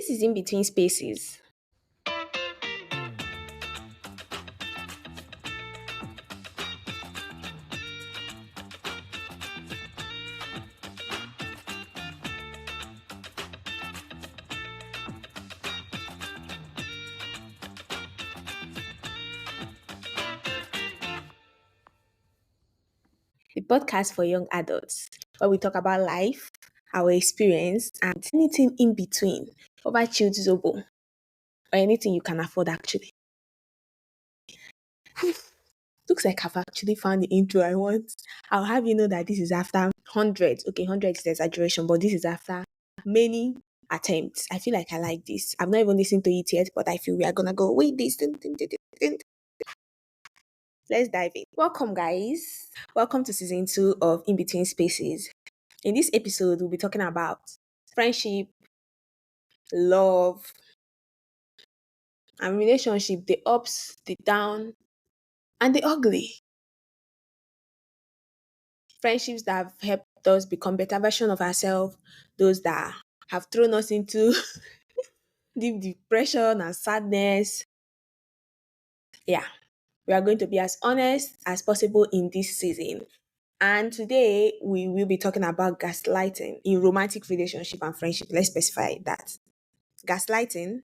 This is In Between Spaces. The podcast for young adults, where we talk about life, our experience, and anything in between over chilled zobo, or anything you can afford actually. Looks like I've actually found the intro I want. I'll have you know that this is after hundreds. Okay, hundreds is exaggeration, but this is after many attempts. I feel like I like this. I've not even listened to it yet, but I feel we are gonna go with this. Let's dive in. Welcome, guys. Welcome to season 2 of In Between Spaces. In this episode, we'll be talking about friendship, love, and relationship, the ups, the down, and the ugly. Friendships that have helped us become better version of ourselves, those that have thrown us into deep depression and sadness. Yeah, we are going to be as honest as possible in this season. And today we will be talking about gaslighting in romantic relationship and friendship. Let's specify that. Gaslighting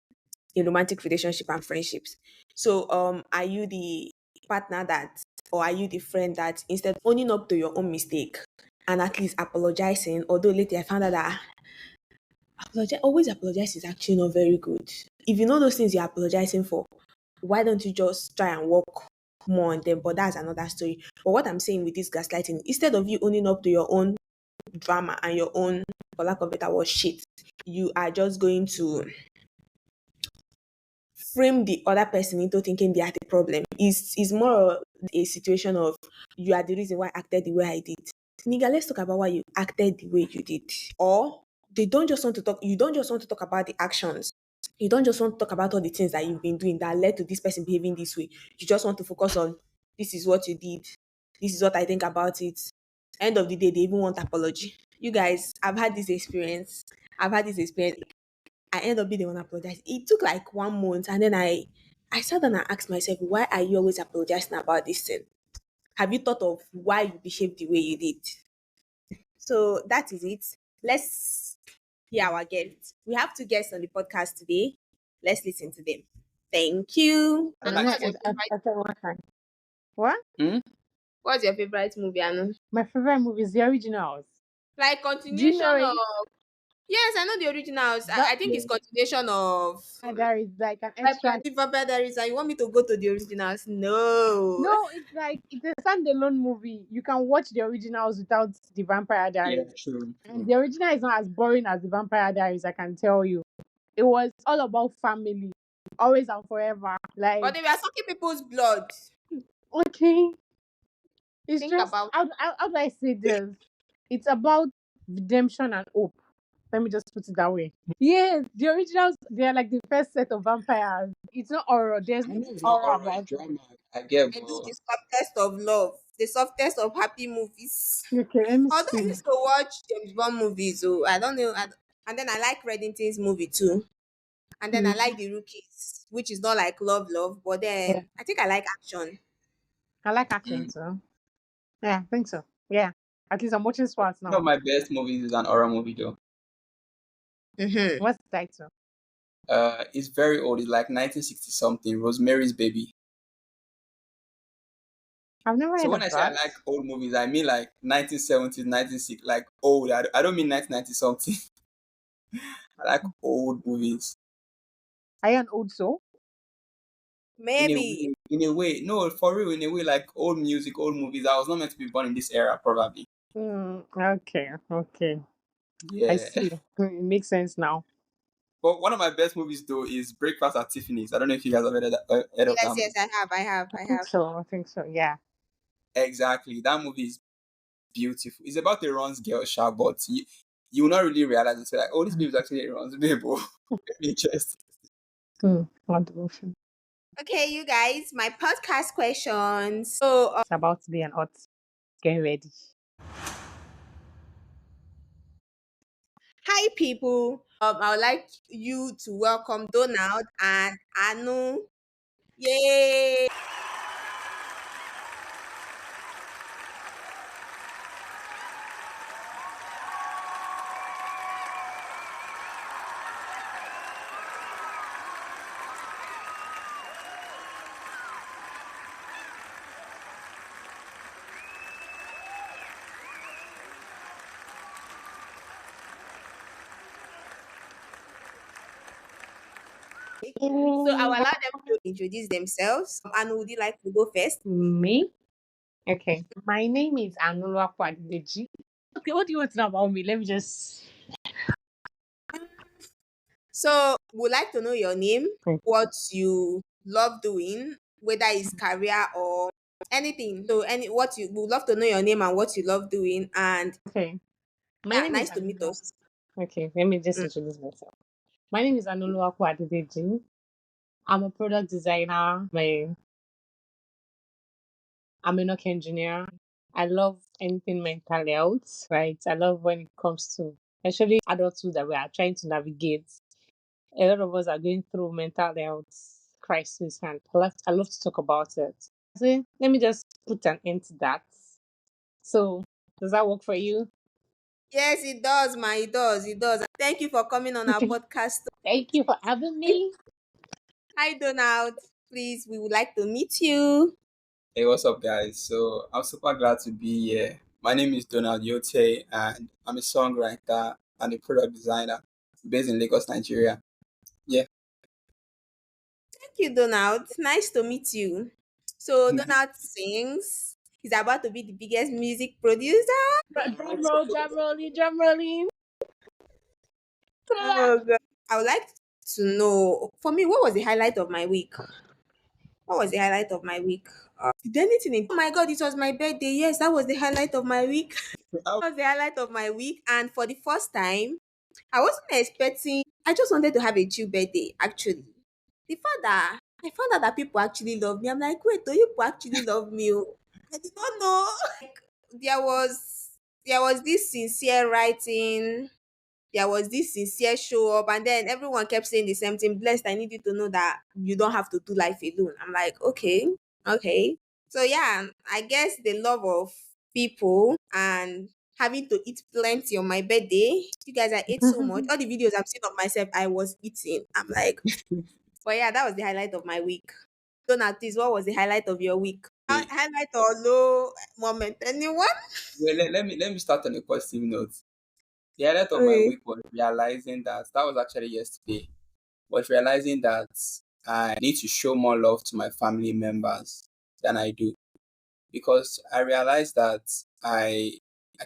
in romantic relationship and friendships. So are you the partner that, or are you the friend that instead of owning up to your own mistake and at least apologizing, although later I found out that always apologize is actually not very good. If you know those things you're apologizing for, why don't you just try and work more on them? But that's another story. But what I'm saying with this gaslighting, instead of you owning up to your own drama and your own, for lack of better word, shit, you are just going to frame the other person into thinking they are the problem. Is more a situation of you are the reason why I acted the way I did. Nigga, let's talk about why you acted the way you did. Or they don't just want to talk, you don't just want to talk about the actions. You don't just want to talk about all the things that you've been doing that led to this person behaving this way. You just want to focus on this is what you did. This is what I think about it. End of the day, they even want apology. You guys, I've had this experience. I've had this experience. I end up being the one apologize. It took like 1 month, and then I sat down and asked myself, why are you always apologizing about this thing? Have you thought of why you behaved the way you did? So that is it. Let's hear our guests. We have 2 guests on the podcast today. Let's listen to them. Thank you. I And like what's to your watch. favorite? One time. What? What's your favorite movie, Anu? My favorite movie is the originals. Like Do you know continuation of. it? Yes, I know the originals. I That think it's continuation of there is like an extra. Vampire Diaries, and you want me to go to the originals? No. No, it's like it's a standalone movie. You can watch the originals without the Vampire Yeah, Diaries. true. And the original is not as boring as the Vampire Diaries, I can tell you. It was all about family, always and forever. But Like, they were sucking people's blood. okay, it's Think just about how do I say this? It's about redemption and hope. Let me just put it that way. Yes, the originals, they're like the first set of vampires. It's not horror. There's I no know it's not horror horror, about it's it. drama. I get, they do but the softest of love, the softest of happy movies. Okay, let me Although I see. used to watch James Bond movies, so I don't know. And then I like Reddington's movie too. And then I Mm, like The Rookies, which is not like love, but yeah, then I think I like action. I like action too. Yeah, I think so. Yeah, at least I'm watching SWAT one of now. my best movies is an horror movie though. Mm-hmm. What's the title? It's very old. It's like 1960 something. Rosemary's Baby. I've never So heard when of I say I that. like old movies, I mean like 1970s, 1960, like old. I don't mean 1990 something. I like old movies. Are you an old soul? Maybe. In a way, no, for real, in a way, like old music, old movies. I was not meant to be born in this era, probably. Okay, okay. I Yeah. see. It makes sense now. But one of my best movies though is Breakfast at Tiffany's. I don't know if you guys have heard of Yes, that yes, movie. I have, I have, I I think have. so. I think so. Yeah. Exactly. That movie is beautiful. It's about a runs girl, sha, but you will not really realize it. Like, oh, this baby is actually a runs babe. Oh, interesting. What devotion? Okay, you guys, my podcast questions. So, It's about to be an hot. Getting ready. Hi, people. I would like you to welcome Donald and Anu. Yay! So I will allow them to introduce themselves. Anu, would you like to go first? Me? Okay. My name is Anulwa Kwadideji. Okay, what do you want to know about me? Let me just. So would like to know your name, what you love doing, whether it's career or anything. So any what you would love to know your name and what you love doing, and Okay. My yeah, name is nice to meet Anulwa. us. Okay, let me just Mm. introduce myself. My name is Anulwa Kwadideji. I'm a product designer. I'm a knock engineer. I love anything mental health, right? I love when it comes to, especially adulthood that we are trying to navigate. A lot of us are going through mental health crisis, and I love to talk about it. So let me just put an end to that. So, does that work for you? Yes, it does, ma. It does. It does. Thank you for coming on our podcast. Thank you for having me. Hi, Donald. Please, we would like to meet you. Hey, what's up, guys? So I'm super glad to be here. My name is Donald Yote, and I'm a songwriter and a product designer based in Lagos, Nigeria. Yeah, Thank you, Donald. Nice to meet you. So, Donald sings. He's about to be the biggest music producer. Drum roll, drum rolling, drum rolling. Oh, God. I would like to know, for me, what was the highlight of my week? What was the highlight of my week? Did anything? Oh my God, it was my birthday. Yes, that was the highlight of my week. That was the highlight of my week. And for the first time, I wasn't expecting. I just wanted to have a chill birthday. Actually, the fact that I found out that people actually love me, I'm like, wait, do you people actually love me? Oh, I did not know. There was this sincere writing. There was this sincere show up, and then everyone kept saying the same thing. Blessed, I need you to know that you don't have to do life alone. I'm like, okay, okay. So yeah, I guess the love of people and having to eat plenty on my birthday. You guys, I ate so much. All the videos I've seen of myself, I was eating. I'm like, but yeah, that was the highlight of my week. Donald, please, what was the highlight of your week? okay. Highlight or low moment? Anyone? Well, let me start on a positive note. The highlight of my Okay. week was realizing that was actually yesterday. Was realizing that I need to show more love to my family members than I do, because I realized that I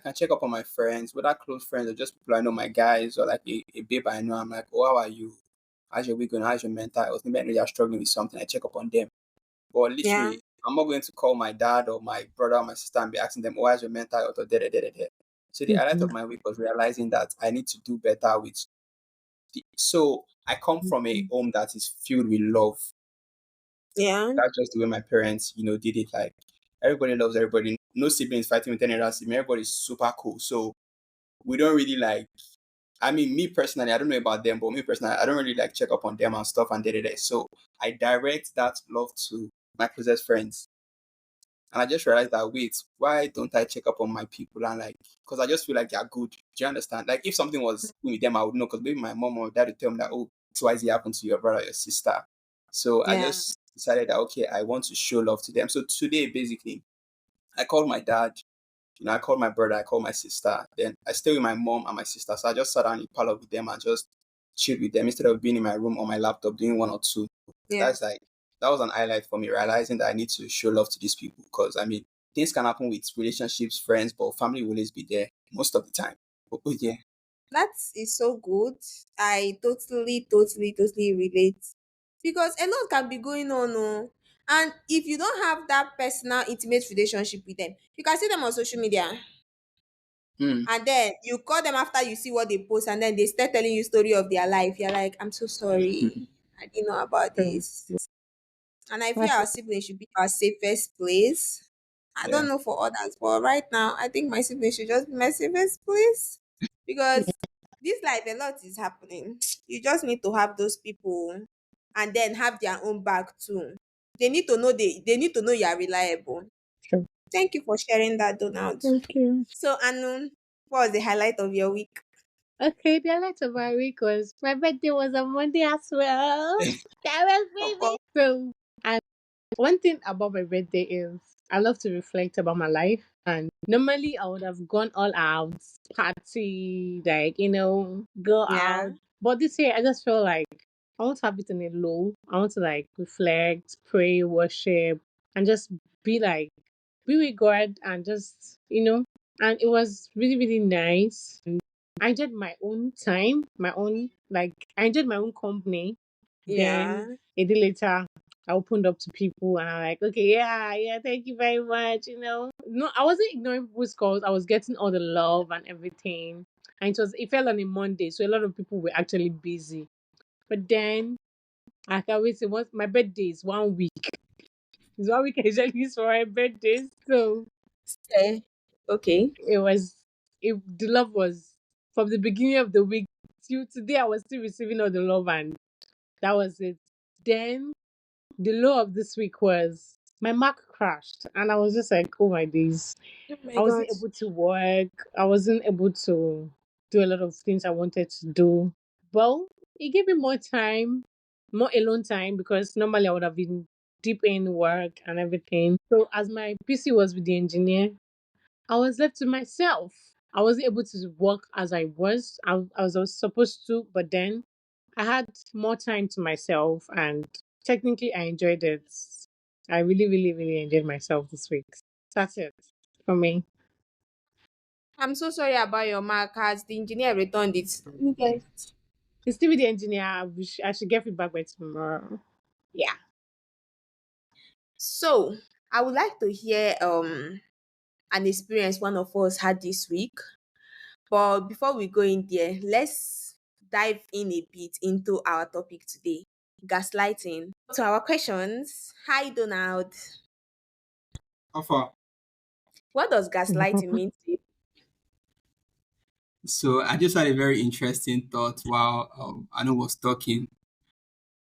can check up on my friends, whether close friends or just people I know, my guys or like a babe I know. I'm like, oh, how are you? How's your week going? How's your mental health? Maybe I know you're struggling with something. I check up on them. But Yeah. literally, I'm not going to call my dad or my brother or my sister and be asking them, oh, how's your mental health or da da da da da. So the highlight of my week was realizing that I need to do better with so I come from a home that is filled with love. Yeah. That's just the way my parents, did it. Like everybody loves everybody. No siblings fighting with any other sibling. Everybody's super cool. So we don't really like. I mean, me personally, I don't know about them, but me personally, I don't really like check up on them and stuff and da. So I direct that love to my closest friends. And I just realized that wait, why don't I check up on my people and like, because I just feel like they're good. Do you understand? Like, if something was with them, I would know. Because maybe my mom or dad would tell me that, oh, twice it happened to your brother, or your sister. So I Yeah. just decided that okay, I want to show love to them. So today, basically, I called my dad. I called my brother. I called my sister. Then I stay with my mom and my sister. So I just sat down in the parlor with them and just chilled with them instead of being in my room on my laptop doing one or two. Yeah. That's like that was an highlight for me, realizing that I need to show love to these people because I mean things can happen with relationships, friends, but family will always be there most of the time. Oh yeah. That is so good. I totally, totally, totally relate. Because a lot can be going on. Oh. And if you don't have that personal, intimate relationship with them, you can see them on social media. Hmm. And then you call them after you see what they post, and then they start telling you story of their life. You're like, I'm so sorry. I didn't know about this. And I feel our siblings should be our safest place. I Yeah. don't know for others, but right now, I think my siblings should just be my safest place. Because this life a lot is happening. You just need to have those people and then have their own back too. They need to know you are reliable. Sure. Thank you for sharing that, Donald. Thank you. So Anu, what was the highlight of your week? Okay, the highlight of my week was my birthday was on Monday as well. That was Of baby. course. So, and one thing about my birthday is I love to reflect about my life. And normally I would have gone all out, party, like, go Yeah. out. But this year I just feel like I want to have it in a low. I want to like reflect, pray, worship, and just be like, be with God and just, and it was really, really nice. I enjoyed my own time, I enjoyed my own company. Then Yeah. a day later, I opened up to people and I'm like, okay, yeah, yeah, thank you very much. No, I wasn't ignoring people's calls. I was getting all the love and everything. And it fell on a Monday, so a lot of people were actually busy. But then I can always say, once my birthday is 1 week. It's 1 week I usually use for my birthday. So Okay. Okay. it was the love was from the beginning of the week till today. I was still receiving all the love, and that was it. Then the low of this week was my Mac crashed, and I was just like, oh my days. Oh my I wasn't god. able to work. I wasn't able to do a lot of things I wanted to do. Well, it gave me more time, more alone time, because normally I would have been deep in work and everything. So as my PC was with the engineer, I was left to myself. I wasn't able to work as I was. I was supposed to, but then I had more time to myself, and technically I enjoyed it. I really, really, really enjoyed myself this week. That's it for me. I'm so sorry about your mark as the engineer returned it. Okay. It's still with the engineer. I should get feedback by tomorrow. Yeah. So I would like to hear an experience one of us had this week. But before we go in there, let's dive in a bit into our topic today, gaslighting. To our questions, hi Donald. Offer. What does gaslighting mean to you? So I just had a very interesting thought while Anu was talking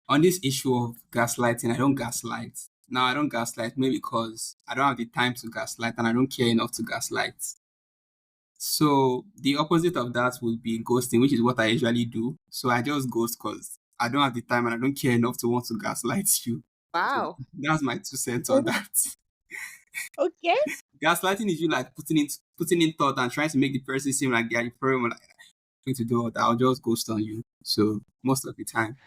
on this issue of gaslighting. I don't gaslight. Now I don't gaslight maybe because I don't have the time to gaslight and I don't care enough to gaslight. So the opposite of that would be ghosting, which is what I usually do. So I just ghost because I don't have the time and I don't care enough to want to gaslight you. So Wow. that's my 2 cents on that. Okay. Gaslighting is you like putting in thought and trying to make the person seem like they're the problem, like going to do all that. I'll just ghost on you. So most of the time.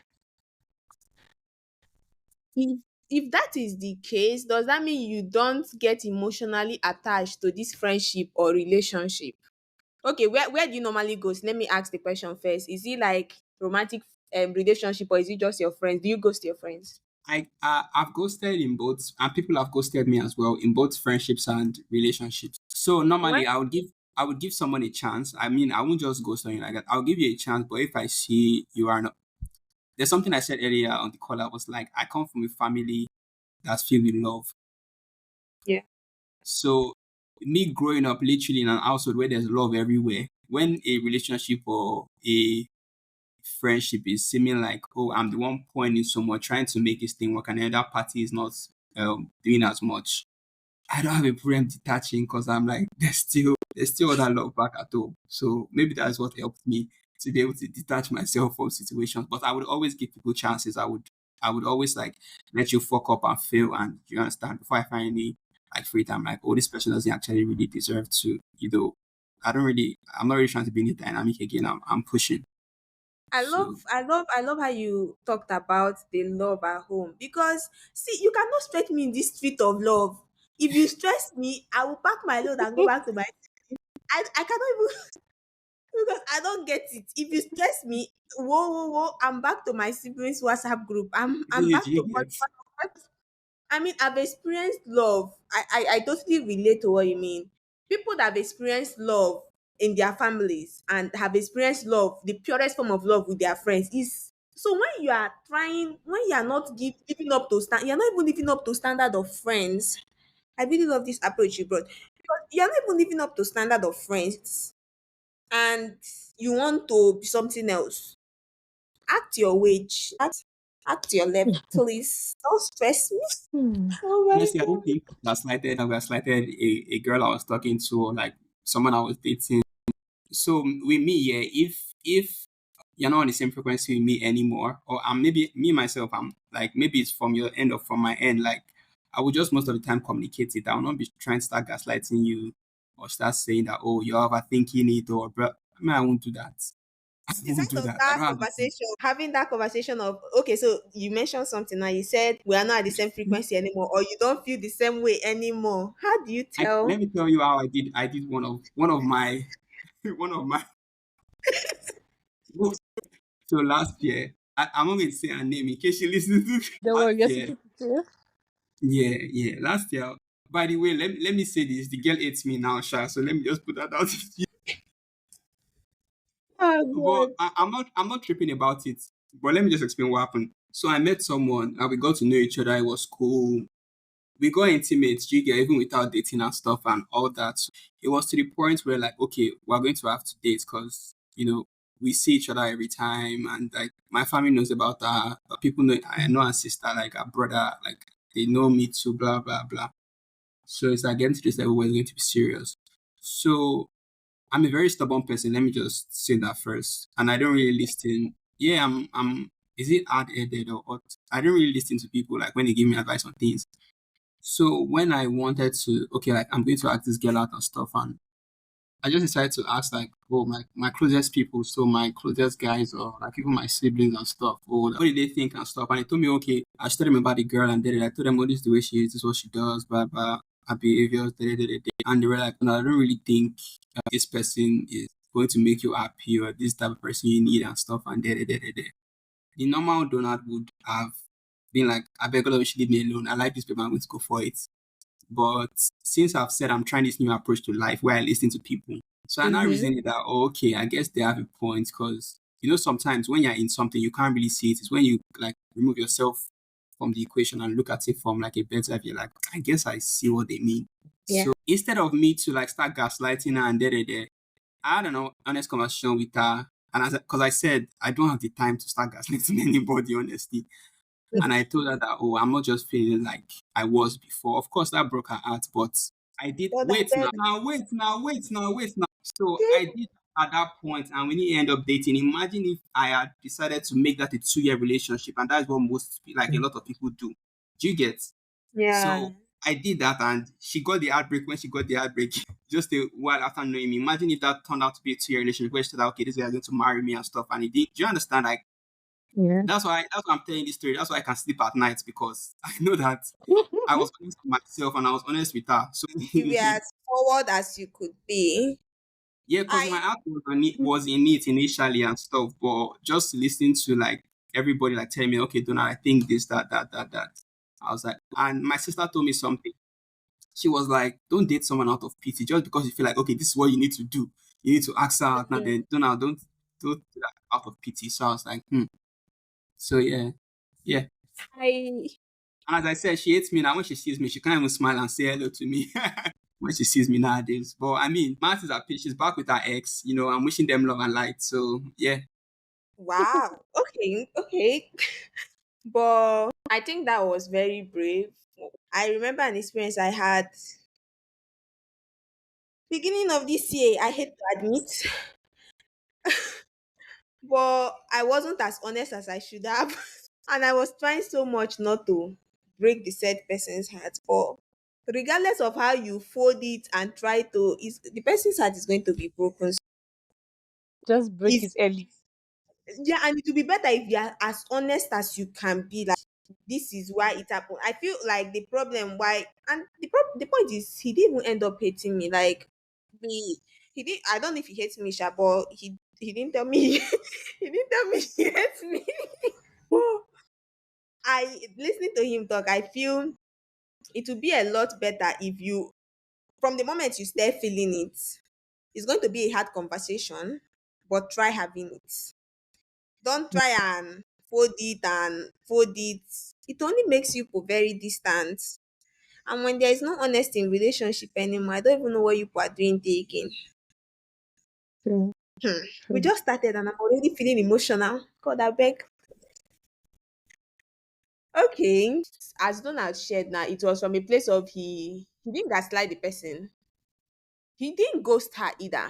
If if that is the case, does that mean you don't get emotionally attached to this friendship or relationship? Okay, where do you normally ghost? Let me ask the question first. Is it like romantic relationship or is it just your friends? Do you ghost your friends? I've ghosted in both, and people have ghosted me as well in both friendships and relationships. So What? normally I would give someone a chance. I mean, I won't just ghost on you like that. I'll give you a chance, but if I see you are not, there's something I said earlier on the call. I was like, I come from a family that's filled with love. Yeah. So me growing up literally in an household where there's love everywhere, when a relationship or a friendship is seeming like, oh, I'm the one pointing so much, trying to make this thing work, and the other party is not doing as much. I don't have a problem detaching because I'm like, there's still other love back at home. So maybe that's what helped me to be able to detach myself from situations. But I would always give people chances. I would always like let you fuck up and fail, and you understand before I finally like free time, like, oh, this person doesn't actually really deserve to, I'm not really trying to be in the dynamic again. I'm pushing. So I love how you talked about the love at home because see, you cannot stretch me in this street of love. If you stress me, I will pack my load and go back to my. I cannot even because I don't get it. If you stress me, whoa, whoa, whoa, I'm back to my siblings WhatsApp group. I'm did back to you get I mean, I've experienced love. I totally relate to what you mean. People that have experienced love in their families and have experienced love, the purest form of love with their friends is so when you are trying, when you are not living up to stand, you're not even living up to standard of friends. I really love this approach you brought because you're not even living up to standard of friends. and you want to be something else, act your wage. Act your level, please. Don't stress me. Hmm. Oh my Honestly, I don't god. think I gaslighted a girl I was talking to or like someone I was dating. So with me, yeah, if you're not on the same frequency with me anymore, or I'm maybe me myself, I'm like maybe it's from your end or from my end, like I would just most of the time communicate it. I will not be trying to start gaslighting you or start saying that oh you're overthinking it or bro. I mean I won't do that. I The won't sign do of that. I that don't have the time. conversation, having that conversation of, okay, so you mentioned something now. You said we are not at the same frequency anymore, or you don't feel the same way anymore. How do you Let tell? me tell you how I did one of my one of my so last year. I'm not going to say her name in case she listens to Don't last worry, your year. secret too. Yeah, yeah. Last year, by the way, let me say this. The girl hates me now, Sha. So let me just put that out. Oh But god. I'm not tripping about it. But let me just explain what happened. So I met someone and we got to know each other. It was cool. We got intimate, you get even without dating and stuff and all that. So it was to the point where like, okay, we're going to have to date because we see each other every time, and like my family knows about her. People know I know her sister, like her brother, like they know me too, blah blah blah. So it's like getting to this level where it's going to be serious. So I'm a very stubborn person. Let me just say that first. And I don't really listen. Yeah, I'm is it hard headed or what? I don't really listen to people like when they give me advice on things. So when I wanted to, okay, like I'm going to ask this girl out and stuff, and I just decided to ask like, oh, my closest people, so my closest guys or like even my siblings and stuff, oh, what did they think and stuff? And they told me, okay, I should tell them about the girl and did it. I told them, oh, this is the way she is, this is what she does, blah, blah, her behaviors, da, da, da, da, da. And they were like, no, I don't really think this person is going to make you happy or this type of person you need and stuff and da, da, da, da, da. The normal Donald would have been like, I beg all of you should leave me alone. I like this paper, I'm going to go for it. But since I've said I'm trying this new approach to life where I listen to people, so I now Mm-hmm. reason it that oh, okay, I guess they have a point because sometimes when you're in something you can't really see it. It's when you like remove yourself from the equation and look at it from like a better view. Like I guess I see what they mean. Yeah. So instead of me to like start gaslighting her and there, I had an honest conversation with her. And because I said I don't have the time to start gaslighting anybody, honestly. And I told her that, oh, I'm not just feeling like I was before. Of course, that broke her heart, but I did. But I Wait beg. now, wait now. So Okay. I did at that point, and we didn't end up dating. Imagine if I had decided to make that a 2 year relationship, and that's what like a lot of people do. Do you get? Yeah. So I did that, and she got the heartbreak when she got the heartbreak just a while after knowing me. Imagine if that turned out to be a 2 year relationship where she said, okay, this guy is going to marry me and stuff, and he did. Do you understand? Like, Yeah. that's why I'm telling this story. That's why I can sleep at night because I know that I was honest with myself and I was honest with her. So You were as forward as you could be. yeah, because my I heart was in it initially and stuff, but just listening to like everybody like telling me, okay, Donald, I think this, that. I was like, and my sister told me something. She was like, don't date someone out of pity just because you feel like, okay, this is what you need to do. You need to ask her out. Now then, Donald, don't do that out of pity. So I was like, hmm. So yeah, yeah. I And as I said, she hates me now. When she sees me, she can't even smile and say hello to me when she sees me nowadays. But I mean, Matt is happy. She's back with her ex. I'm wishing them love and light. So yeah, wow. Okay, okay. But I think that was very brave. I remember an experience I had beginning of this year. I hate to admit, but I wasn't as honest as I should have. And I was trying so much not to break the said person's heart. But regardless of how you fold it and try to, the person's heart is going to be broken. So Just break if it early. yeah, and it will be better if you are as honest as you can be. Like this is why it happened. I feel like the problem why, and the point is he didn't even end up hating me. Like he did. I don't know if he hates me, Sha, but he didn't tell me. He didn't tell me he hates me. But I listening to him talk, I feel it would be a lot better if you, from the moment you start feeling it, it's going to be a hard conversation, but try having it. Don't try and fold it. It only makes you people very distant. And when there is no honesty in relationship anymore, I don't even know what you people are doing there again. Yeah. We just started and I'm already feeling emotional. God, I beg. Okay. As Donald shared now, it was from a place of he didn't gaslight the person. He didn't ghost her either.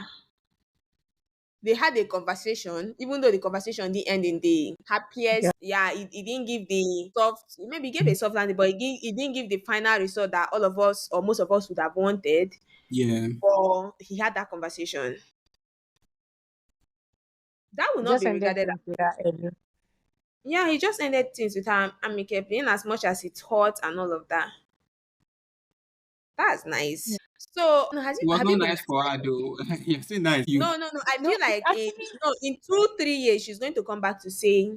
They had a conversation, even though the conversation didn't end in the Yeah. happiest. Yeah, he didn't give the soft, maybe he gave a soft landing, but he didn't give the final result that all of us or most of us would have wanted. Yeah. But he had that conversation. That will not Just be ended regarded. things with that early. Yeah, he just ended things with her amicably, in as much as it hurt and all of that. That's nice. So, no, It was have not you been nice for her gaslighted? though. It's still nice you. No. I No, feel it's like actually in 2-3 years she's going to come back to say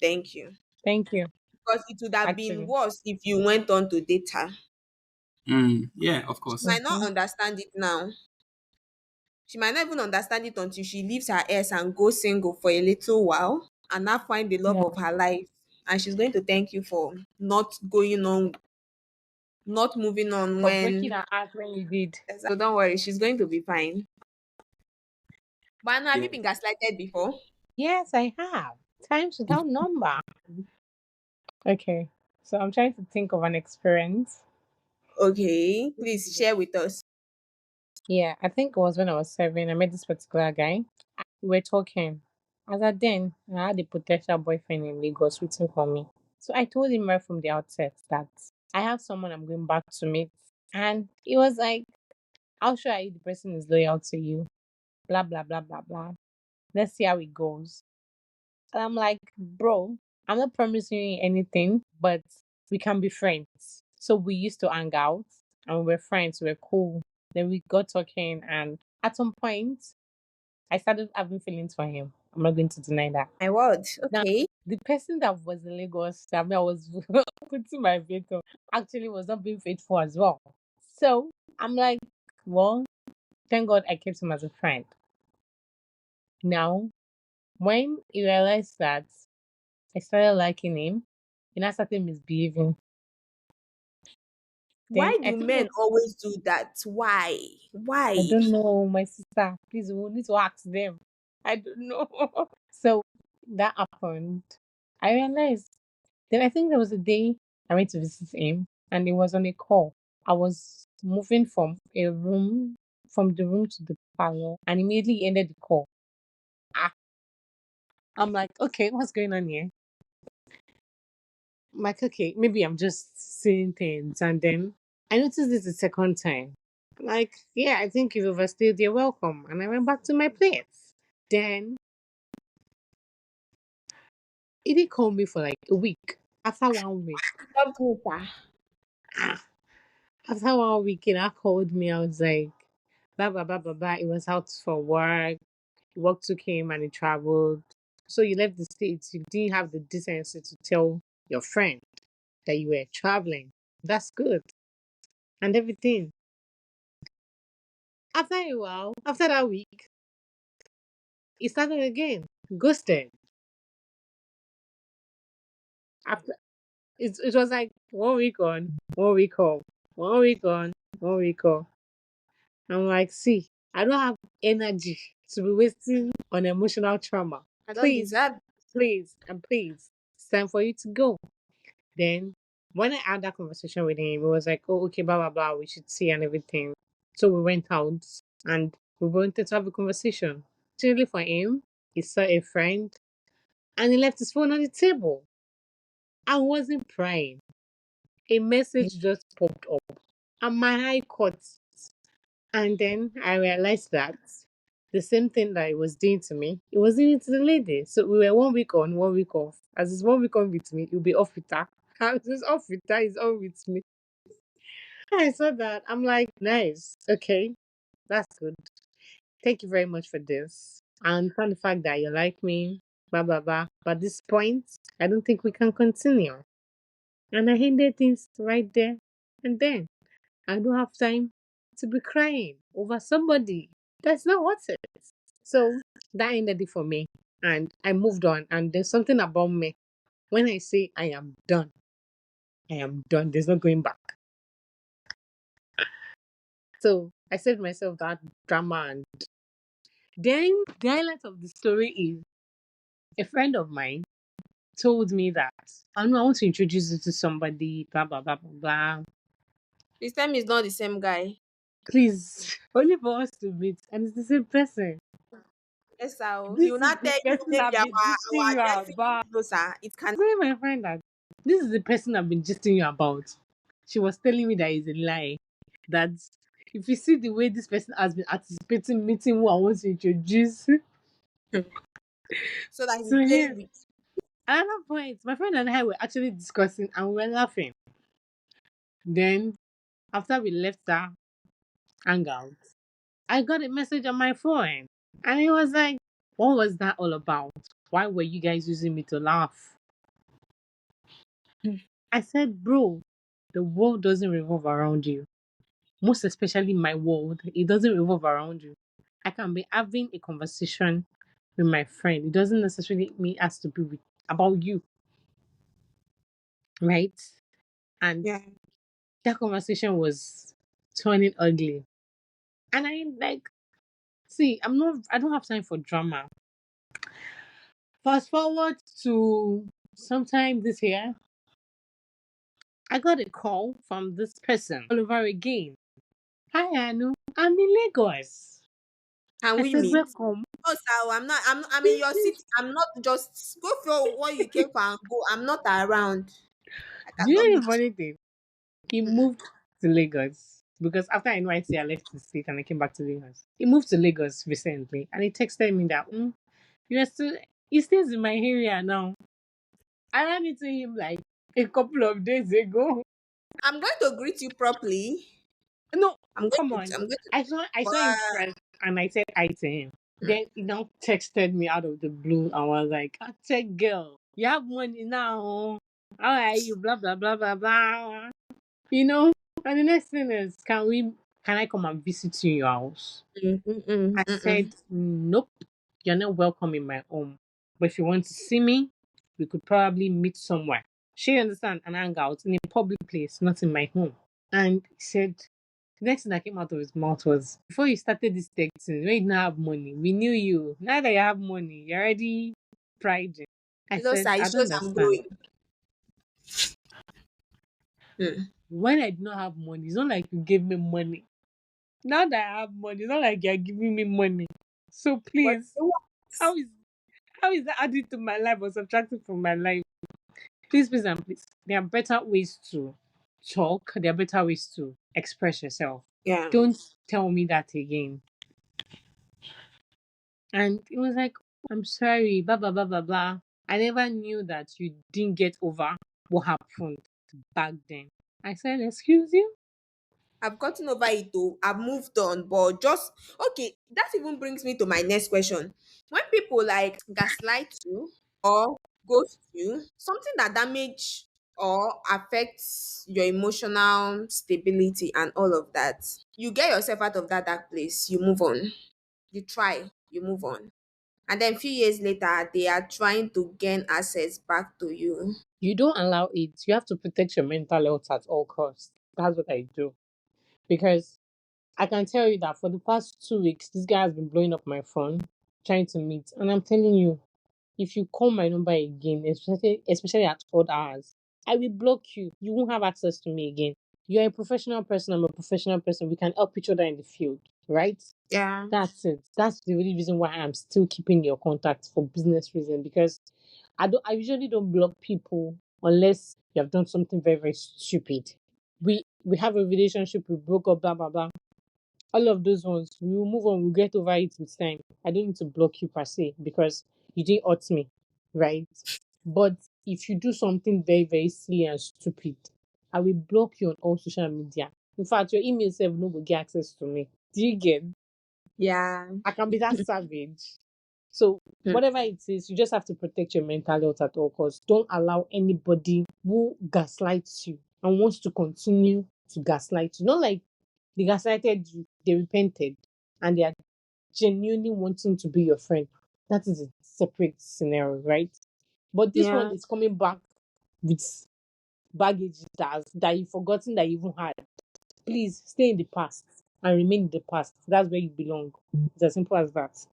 thank you, thank you. because it would have been Actually. worse if you went on to date her. Yeah, of She course. might not Mm-hmm. understand it now. She might not even understand it until she leaves her ex and goes single for a little while and now find the love Yeah. of her life. And she's going to thank you for not going on, not moving on For breaking when. her heart when you did. So don't worry, she's going to be fine. But have Yeah. you been gaslighted before? Yes, I have. Times without number. Okay. So I'm trying to think of an experience. Okay, please share with us. Yeah, I think it was when I was 7. I met this particular guy. We were talking. As at then, I had a potential boyfriend in Lagos waiting for me. So I told him right from the outset that I have someone I'm going back to meet. And he was like, how sure are you the person is loyal to you? Blah, blah, blah, blah, blah. Let's see how it goes. And I'm like, bro, I'm not promising you anything, but we can be friends. So we used to hang out and we were friends, we were cool. Then we got talking, and at some point, I started having feelings for him. I'm not going to deny that. My word. Now, Okay. the person that was in Lagos, that I was putting my veto, actually was not being faithful as well. So I'm like, well, thank God I kept him as a friend. Now, when he realized that I started liking him, he now started misbehaving. Then Why I do think it men was, always do that? Why? I Why? don't know, my sister. Please, we need to ask them. I don't know. So that happened. I realized. Then I think there was a day I went to visit him, and he was on a call. I was moving from the room to the parlor, and immediately he ended the call. Ah, I'm like, okay, what's going on here? I'm like, okay, maybe I'm just seeing things. And then I noticed this the second time. Like, yeah, I think you've overstayed. You're welcome. And I went back to my place. Then he didn't call me for like a week. After 1 week, Love Twitter. ah, after 1 week, he now called me. I was like, blah, blah, blah, blah, blah. He was out for work. Work took him and he traveled. So you left the States. You didn't have the decency to tell your friend that you were traveling. That's good. And everything. After a while, after that week, he started again. Ghosted. After it was like 1 week on, 1 week off, 1 week on, 1 week off. I'm like, see, I don't have energy to be wasting on emotional trauma. I don't Please, deserve. please, and please, it's time for you to go. Then when I had that conversation with him, it was like, oh, okay, blah blah blah, we should see and everything. So we went out and we wanted to have a conversation. Actually, for him, he saw a friend and he left his phone on the table. I wasn't crying. A message just popped up and my eye caught. And then I realized that the same thing that he was doing to me, he was doing it to the lady. So we were 1 week on, 1 week off. As it's 1 week on with me, he'll be off with her. As it's off with her, he's on with me. I saw that. I'm like, nice. Okay, that's good. Thank you very much for this. I understand the fact that you like me, blah, blah, blah. But at this point, I don't think we can continue. And I ended things right there and then. I don't have time to be crying over somebody. That's not worth it. So that ended it for me. And I moved on. And there's something about me. When I say I am done, I am done. There's no going back. So I saved myself that drama and Then the highlight of the story is a friend of mine told me that I know I want to introduce you to somebody, blah blah blah blah blah. This time is not the same guy. Please, only for us to meet, and it's the same person. Yes, so he This will is not the tell you person maybe I've been gisting our you dressing is about. closer. It can. Tell my friend that this is the person I've been gisting you about. She was telling me that it's a lie. That if you see the way this person has been anticipating meeting who I want to introduce So that he's to playing him. with. Another point, my friend and I were actually discussing and we were laughing. Then after we left that hangout, I got a message on my phone. And it was like, what was that all about? Why were you guys using me to laugh? Hmm. I said, bro, the world doesn't revolve around you. Most especially my world, it doesn't revolve around you. I can be having a conversation with my friend. It doesn't necessarily mean it has to be about you, right? And Yeah. that conversation was turning ugly. And I like, see, I don't have time for drama. Fast forward to sometime this year, I got a call from this person all over again. Hi, Anu. I'm in Lagos. Can I we said, meet? welcome. No, sir. I'm in your city. I'm not just go for what you came for and go. I'm not around. I Do you cannot know the meet funny thing? He moved to Lagos because after NYC, I left the state and I came back to Lagos. He moved to Lagos recently and he texted me that, you're still, he stays in my area now. I ran into him like a couple of days ago. you. I'm going to greet you properly. No, I'm going come to. on. I'm going to. I saw him But first and I said hi to him. mm, Then he now texted me out of the blue and was like, I said, girl, you have money now. How are you? Blah blah blah blah blah. You know? And the next thing is, can I come and visit you in your house? I mm. said, nope, you're not welcome in my home. But if you want to see me, we could probably meet somewhere. She understand and hang out in a public place, not in my home. And he said, the next thing that came out of his mouth was, before you started this texting, when you didn't have money, we knew you. Now that you have money, you're already priding. I You know, said, sir, it I don't shows I'm understand. growing. Mm. When I did not have money, it's not like you gave me money. Now that I have money, it's not like you're giving me money. So But please, how is how is that adding to my life or subtracting from my life? Please, please, and please. There are better ways to talk. There are better ways to express yourself. yeah, Don't tell me that again. And it was like, I'm sorry, blah blah blah blah blah. I never knew that you didn't get over what happened back then. I said, excuse you? I've gotten over it though. I've moved on, but just okay. That even brings me to my next question. When people like gaslight you or ghost you, something that damage or affects your emotional stability and all of that, you get yourself out of that dark place. You move on. You try. You move on. And then a few years later, they are trying to gain access back to you. You don't allow it. You have to protect your mental health at all costs. That's what I do. Because I can tell you that for the past 2 weeks, this guy has been blowing up my phone, trying to meet. And I'm telling you, if you call my number again, especially at odd hours, I will block you. You won't have access to me again. You're a professional person, I'm a professional person. We can help each other in the field, right? Yeah. That's it. That's the only reason why I'm still keeping your contact for business reason because I usually don't block people unless you have done something very, very stupid. We have a relationship, we broke up, blah blah blah. All of those ones, we will move on, we'll get over it with time. I don't need to block you per se because you didn't hurt me, right? But if you do something very, very silly and stupid, I will block you on all social media. In fact, your email self no go get access to me. Do you get? Yeah. I can be that savage. So Hmm. whatever it is, you just have to protect your mental health at all costs. Don't allow anybody who gaslights you and wants to continue to gaslight you. Not like they gaslighted you, they repented, and they are genuinely wanting to be your friend. That is a separate scenario, right? But this one Yeah. is coming back with baggage that you've forgotten that you even had. Please stay in the past. and remain in the past. That's where you belong. It's as simple as that.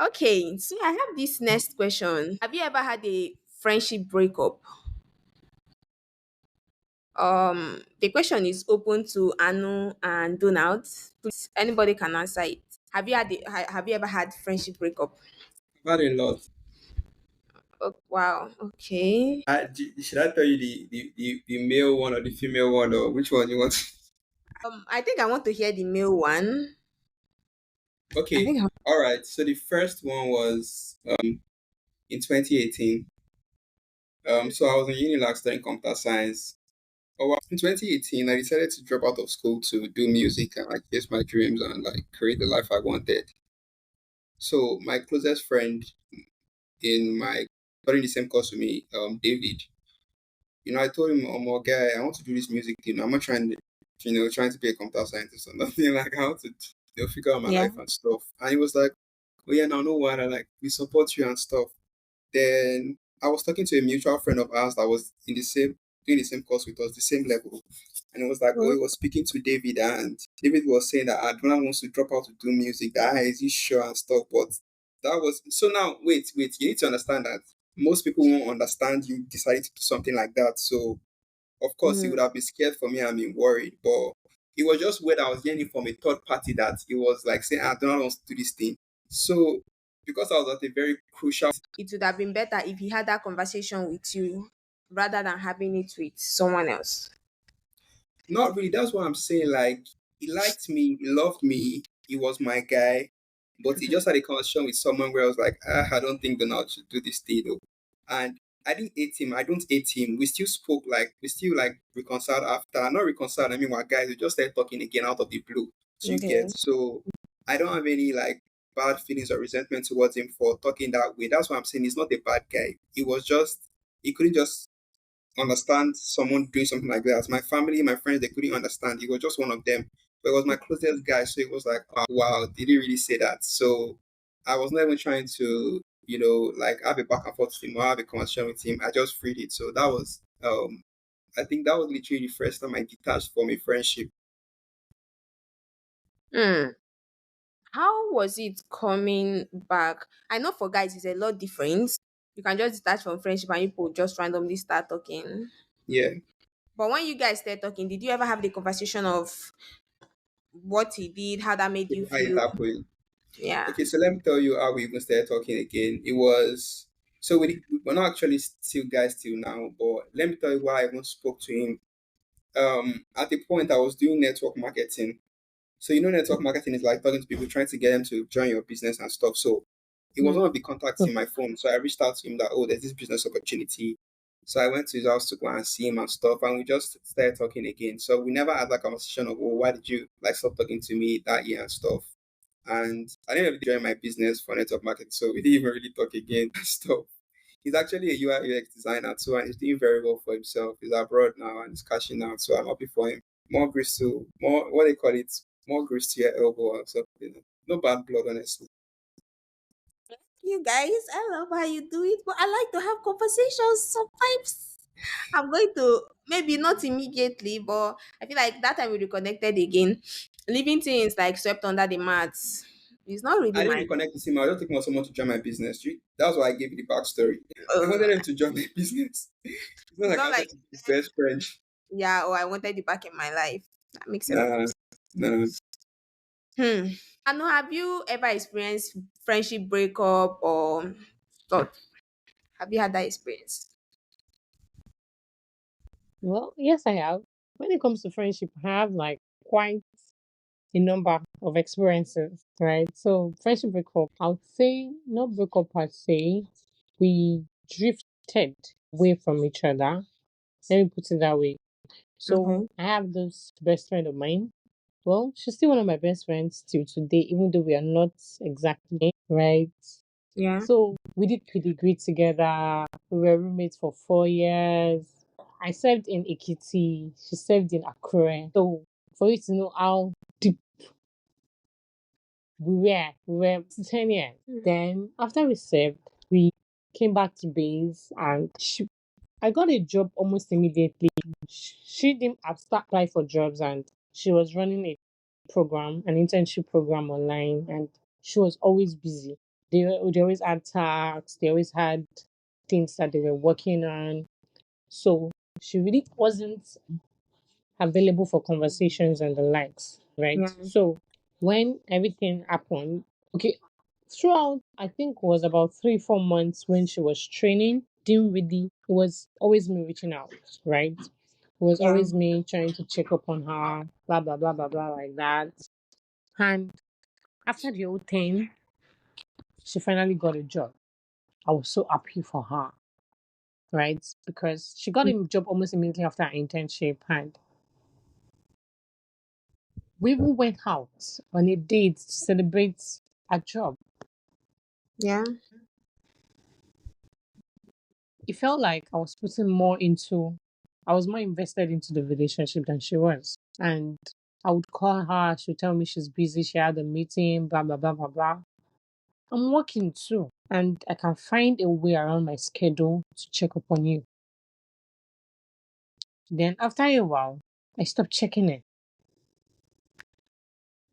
Okay, so I have this next question. Have you ever had a friendship breakup? The question is open to Anu and Donald. Please, anybody can answer it. Have you ever had friendship breakup? I've had a lot. Oh, wow. Okay. Should I tell you the male one or the female one, or which one you want? I think I want to hear the male one. I Okay, think I, all right. So the first one was in 2018. So I was in Unilag studying computer science. In 2018, I decided to drop out of school to do music and like chase my dreams and like create the life I wanted. So my closest friend in my studying the same course with me, David. I told him, "Oh my guy, I want to do this music thing. I'm not trying to, trying to be a computer scientist or nothing. Like I want to, figure out my yeah. life and stuff." And he was like, "Oh yeah, no, no what? I like we support you and stuff." Then I was talking to a mutual friend of ours that was in the same doing the same course with us, the same level. And it was like, oh, Mm. he was speaking to David, and David was saying that Adona wants to drop out to do music. That is he sure and stuff. But that was so now wait, you need to understand that most people won't understand you decided to do something like that. So of course he Mm. would have been scared for me and been worried. But it was just weird I was hearing from a third party that it was like saying Adona wants to do this thing. So because I was at a very crucial. It would have been better if he had that conversation with you rather than having it with someone else. Not really. That's what I'm saying. Like, he liked me, he loved me, he was my guy, but he just had a conversation with someone where I was like, I don't think Donald should do this thing, though. And I didn't hate him. I don't hate him. We still spoke, like, we still, like, reconciled after. Not reconciled, I mean, we're guys. We just started talking again out of the blue. So you Okay. get. So I don't have any, like, bad feelings or resentment towards him for talking that way. That's what I'm saying. He's not a bad guy. He was just, he couldn't just understand someone doing something like that. My family, my friends, they couldn't understand. He was just one of them. But it was my closest guy, so it was like, oh, wow, did he really say that? So I was not even trying to, like have a back and forth with him or have a conversation with him. I just freed it. So that was, I think that was literally the first time I detached from a friendship. Hmm. How was it coming back? I know for guys it's a lot different. You can just detach from friendship and people just randomly start talking. Yeah, But when you guys start talking, did you ever have the conversation of what he did, how that made you how it feel? happened. Yeah. Okay, so let me tell you how we even started talking again. It was so we're not actually still guys till now, but let me tell you why I even spoke to him. At the point I was doing network marketing. So network marketing is like talking to people, trying to get them to join your business and stuff. So it was Mm. one of the contacts in my phone. So I reached out to him that, oh, there's this business opportunity. So I went to his house to go and see him and stuff, and we just started talking again. So we never had that conversation of, oh, why did you like stop talking to me that year and stuff. And I didn't really join my business for network marketing, so we didn't even really talk again and stuff. He's actually a UI UX designer too, and he's doing very well for himself. He's abroad now and he's cashing out, so I'm happy for him. More grease to more what they call it, more grease to your elbow or something. No bad blood, honestly. You guys, I love how you do it, but I like to have conversations sometimes. I'm going to maybe not immediately, but I feel like that time we reconnected again. Leaving things like swept under the mats. It's not really I didn't my reconnect with him. I was just looking for someone to join my business. That's why I gave you the backstory. I wanted him to join my business. It's not it's like I not like wanted to be his best friend. yeah, or I wanted it back in my life. That makes a lot of Nah, sense. nah. Hmm. I know, have you ever experienced friendship breakup or thought? Have you had that experience? Well, yes, I have. When it comes to friendship, I have like quite a number of experiences, right? So, friendship breakup, I would say not breakup per se. We drifted away from each other. Let me put it that way. So, Okay. I have this best friend of mine. Well, she's still one of my best friends till today, even though we are not exactly right. Yeah. So we did pedigree together. We were roommates for 4 years. I served in Ekiti. She served in Akure. So for you to know how deep we were 10 years. Then after we served, we came back to base and I got a job almost immediately. She didn't have start apply for jobs and she was running a program, an internship program online, and she was always busy. They always had tasks, they always had things that they were working on. So she really wasn't available for conversations and the likes, right? Yeah. So when everything happened, okay, throughout I think was about 3, 4 months when she was training, didn't really it was always me reaching out, right? It was Yeah. always me trying to check up on her, blah blah blah blah blah like that. And after the whole thing, she finally got a job. I was so happy for her, right? Because she got a job almost immediately after her internship, and we even went out on a date to celebrate a job. Yeah. It felt like I was more invested into the relationship than she was. And I would call her, she would tell me she's busy, she had a meeting, blah, blah, blah, blah, blah. I'm working too, and I can find a way around my schedule to check up on you. Then after a while, I stopped checking it.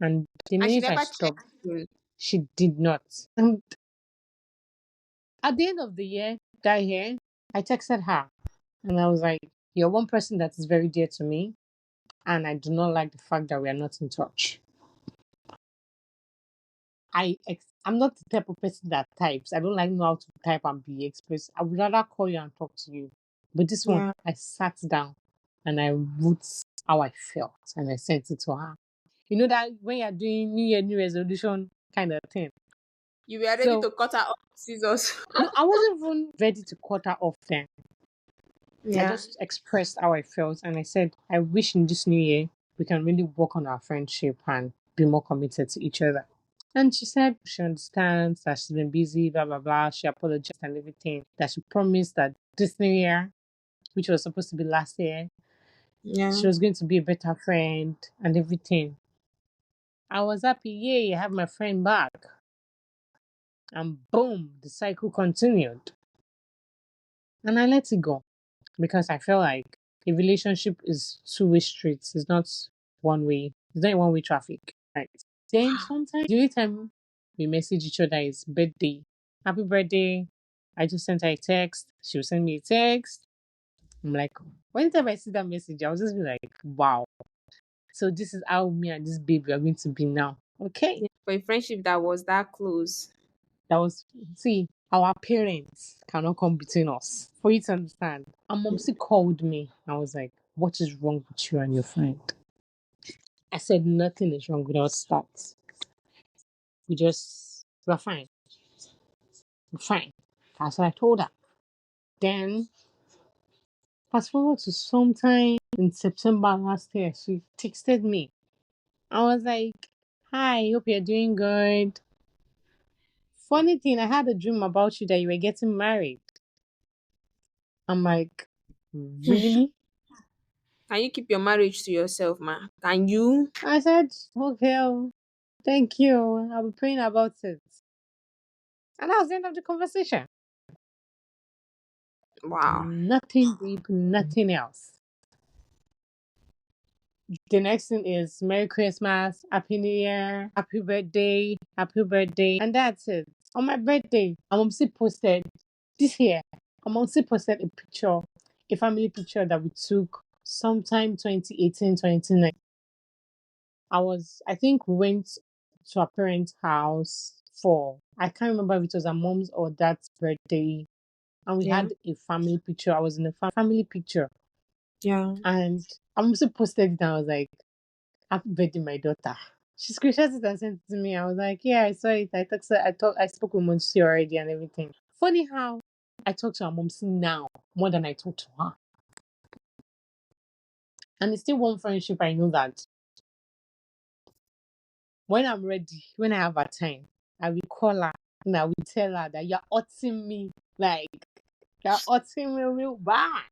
And the And she minute I never checked stopped, you. she did not. And at the end of the year, that year, I texted her and I was like, you're one person that is very dear to me, and I do not like the fact that we are not in touch. I'm not the type of person that types. I don't like know how to type and be expressed. I would rather call you and talk to you. But this one, Yeah. I sat down and I wrote how I felt and I sent it to her. You know that when you're doing New Year, New Resolution kind of thing. You were ready So to cut her off with scissors. no, I wasn't even ready to cut her off then. I Yeah. just expressed how I felt and I said, I wish in this new year we can really work on our friendship and be more committed to each other. And she said she understands that she's been busy, blah, blah, blah. She apologized and everything. That she promised that this new year, which was supposed to be last year, Yeah. she was going to be a better friend and everything. I was happy, yay, I have my friend back. And boom, the cycle continued. And I let it go because I felt like a relationship is two-way streets. It's not one way. It's not one-way traffic. Right. Then sometimes the only time we message each other is birthday. Happy birthday. I just sent her a text. She will send me a text. I'm like, whenever I see that message, I'll just be like, wow. So this is how me and this baby are going to be now. Okay. Yeah. For a friendship that was that close. That was see, our parents cannot come between us. For you to understand. And mom still called me. I was like, what is wrong with you and your friend? I said nothing is wrong with us that. We're fine. We're fine. That's what I told her. Then fast forward to sometime in September last year, she texted me. I was like, hi, hope you're doing good. Funny thing, I had a dream about you that you were getting married. I'm like, really? Can you keep your marriage to yourself, ma? Can you? I said, okay, thank you. I'll be praying about it. And that was the end of the conversation. Wow. Nothing deep, nothing else. The next thing is Merry Christmas, Happy New Year, Happy birthday, and that's it. On my birthday, I'm still posted this year. I'm still posted a picture, a family picture that we took sometime 2018, 2019. I think we went to our parents' house for, I can't remember if it was our mom's or dad's birthday. And we Yeah. had a family picture. I was in a family picture. Yeah. And I also posted it and I was like, happy birthday, my daughter. She screenshot it and sent it to me. I was like, yeah, I saw it. I spoke with Monsi already and everything. Funny how I talk to her mom now more than I talk to her. And it's still one friendship I know that when I'm ready, when I have a time, I will call her and I will tell her that you're hurting me. Like, you're hurting me real bad.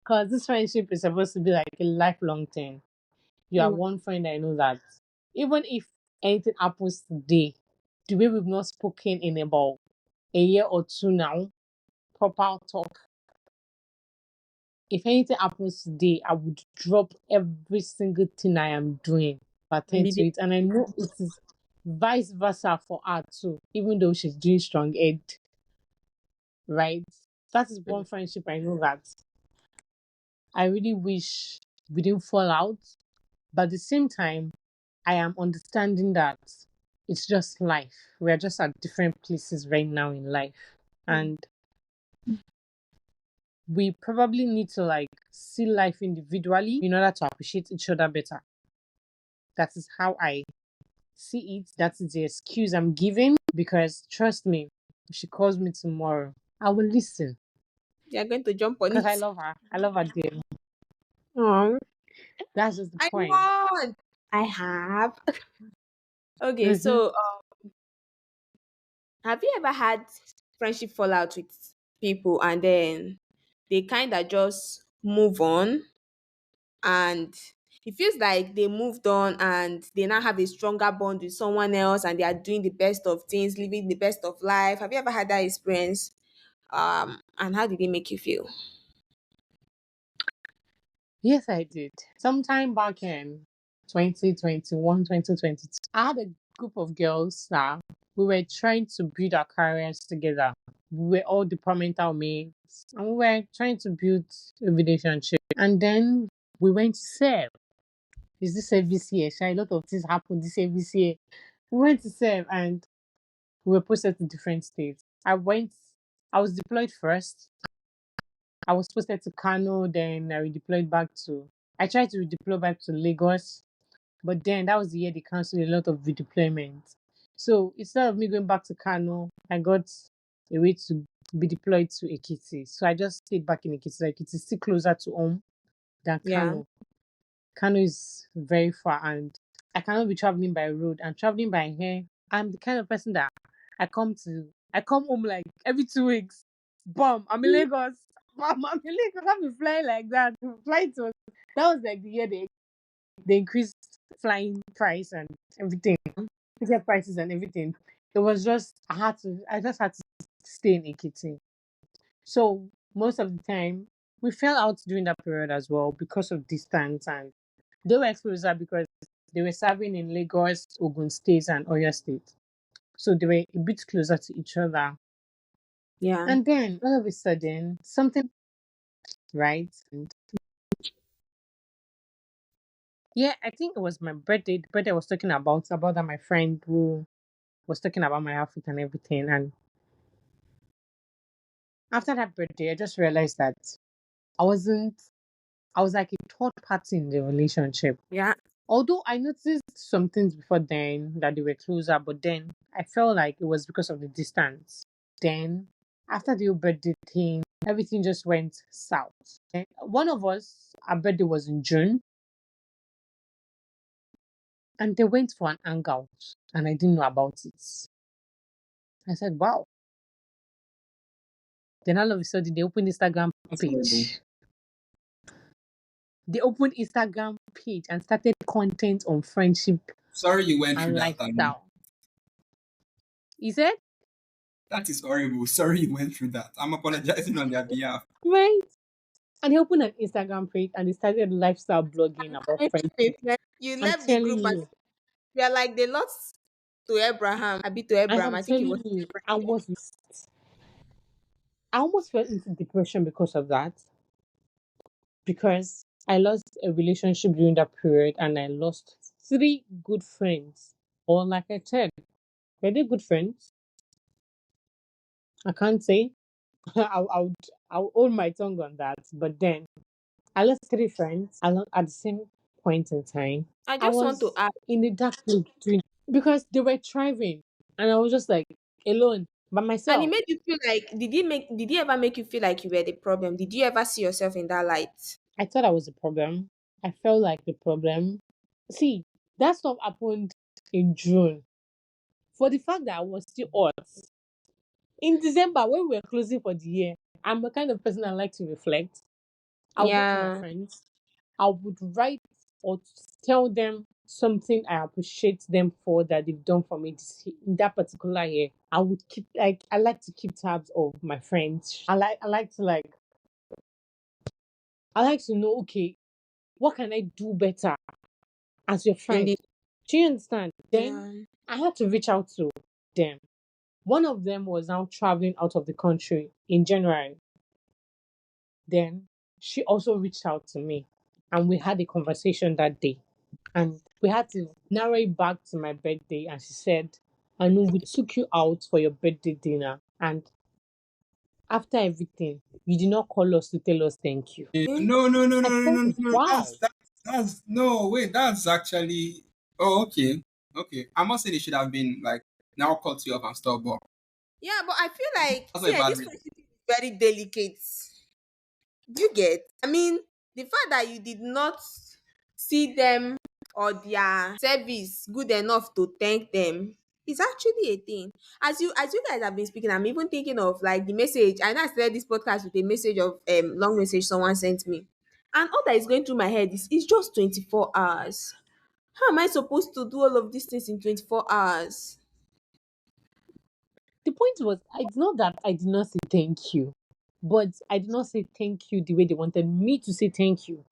Because this friendship is supposed to be like a lifelong thing. You are Yeah. one friend I know that even if anything happens today, the way we've not spoken in about a year or two now, proper talk, If anything happens today, I would drop every single thing I am doing, And attend be to there. it. And I know it is vice versa for her too, even though she's doing strong ed, right? That is one friendship I know that I really wish we didn't fall out. But at the same time, I am understanding that it's just life. We are just at different places right now in life. Mm. And we probably need to like see life individually in order to appreciate each other better. That is how I see it. That is the excuse I'm giving because trust me, if she calls me tomorrow, I will listen You're going to jump on because I it. love her. I love her dear. Oh, That's just the I point. want. I have. Okay, Mm-hmm. so have you ever had friendship fallout with people and then they kind of just move on and it feels like they moved on and they now have a stronger bond with someone else and they are doing the best of things, living the best of life. Have you ever had that experience? And how did it make you feel? Yes, I did. Sometime back in 2021, 2022, I had a group of girls that we were trying to build our careers together. We were all departmental mates and we were trying to build a relationship. And then we went to serve. Is this service here? Sha, a lot of things happened this service here. We went to serve and we were posted to different states. I was deployed first. I was posted to Kano, then I redeployed back to. I tried to redeploy back to Lagos, but then that was the year they canceled a lot of redeployment. So instead of me going back to Kano, I got a way to be deployed to Ekiti. So I just stayed back in Ekiti. So Ekiti is still closer to home than Yeah. Kano. Kano is very far and I cannot be traveling by road and traveling by air. I'm the kind of person that I come home like every 2 weeks. Bum, I'm in Lagos. Bum, I'm in Lagos. I've been flying like that. Flight was that was like the year they increased flying price and everything. Ticket prices and everything. It was just I just had to stay in Ekiti. So most of the time we fell out during that period as well because of distance and they were closer because they were serving in Lagos, Ogun State, and Oyo State. So they were a bit closer to each other. Yeah. And then all of a sudden, something, right? And yeah, I think it was my birthday. The birthday I was talking about that my friend who was talking about my outfit and everything. And after that birthday, I just realized that I wasn't, I was like a third party in the relationship. Yeah. Although I noticed some things before then that they were closer, but then I felt like it was because of the distance. Then, after the whole birthday thing, everything just went south. And one of us, our birthday was in June, and they went for an hangout, and I didn't know about it. I said, wow. Then all of a sudden, they opened Instagram That's horrible. page. They opened Instagram page and started content on friendship Sorry you went and through that. lifestyle. He said, That is horrible. Sorry you went through that. I'm apologizing on their behalf. right? And he opened an Instagram page and he started lifestyle blogging about friendship. You I'm left the telling group and you, you are like they lost to Abraham. I beat to I Abraham. am I think it telling was you, Abraham. I almost fell into depression because of that. Because I lost a relationship during that period and I lost three good friends. Or like I said, were they good friends? I can't say. I'll hold my tongue on that. But then I lost three friends at the same point in time. I I just want to was ask, in the dark room because they were thriving and I was just like alone by and it myself. made you feel like did he ever make you feel like you were the problem? Did you ever see yourself in that light? I thought I was the problem. I felt like the problem. See, that stuff happened in June. For the fact that I was still hot. In December, when we were closing for the year, I'm the kind of person I like to reflect. I'll go to my Yeah. friends. I would write or tell them something I appreciate them for that they've done for me in that particular year. I would keep like I like to keep tabs of my friends. I like to like I like to know, okay, what can I do better as your In friend? the Do you understand? Then yeah. I had to reach out to them. One of them was now traveling out of the country in January. Then she also reached out to me and we had a conversation that day. And we had to narrow it back to my birthday. And she said, I know we took you out for your birthday dinner. And after everything, you did not call us to tell us thank you. Eh? No, no, no, no, I no, felt, no, no, no. wow. That's no wait. That's actually. Oh, okay, okay. I'm not saying it should have been like now cut you off and stuff, but Yeah, but I feel like that's not see a bad this reason. friendship is very delicate. Do you get? I mean, the fact that you did not see them or their service good enough to thank them is actually a thing. As you guys have been speaking, I'm even thinking of like the message. I know I started this podcast with a message of long message someone sent me. And all that is going through my head is it's just 24 hours. How am I supposed to do all of these things in 24 hours? The point was, it's not that I did not say thank you, but I did not say thank you the way they wanted me to say thank you,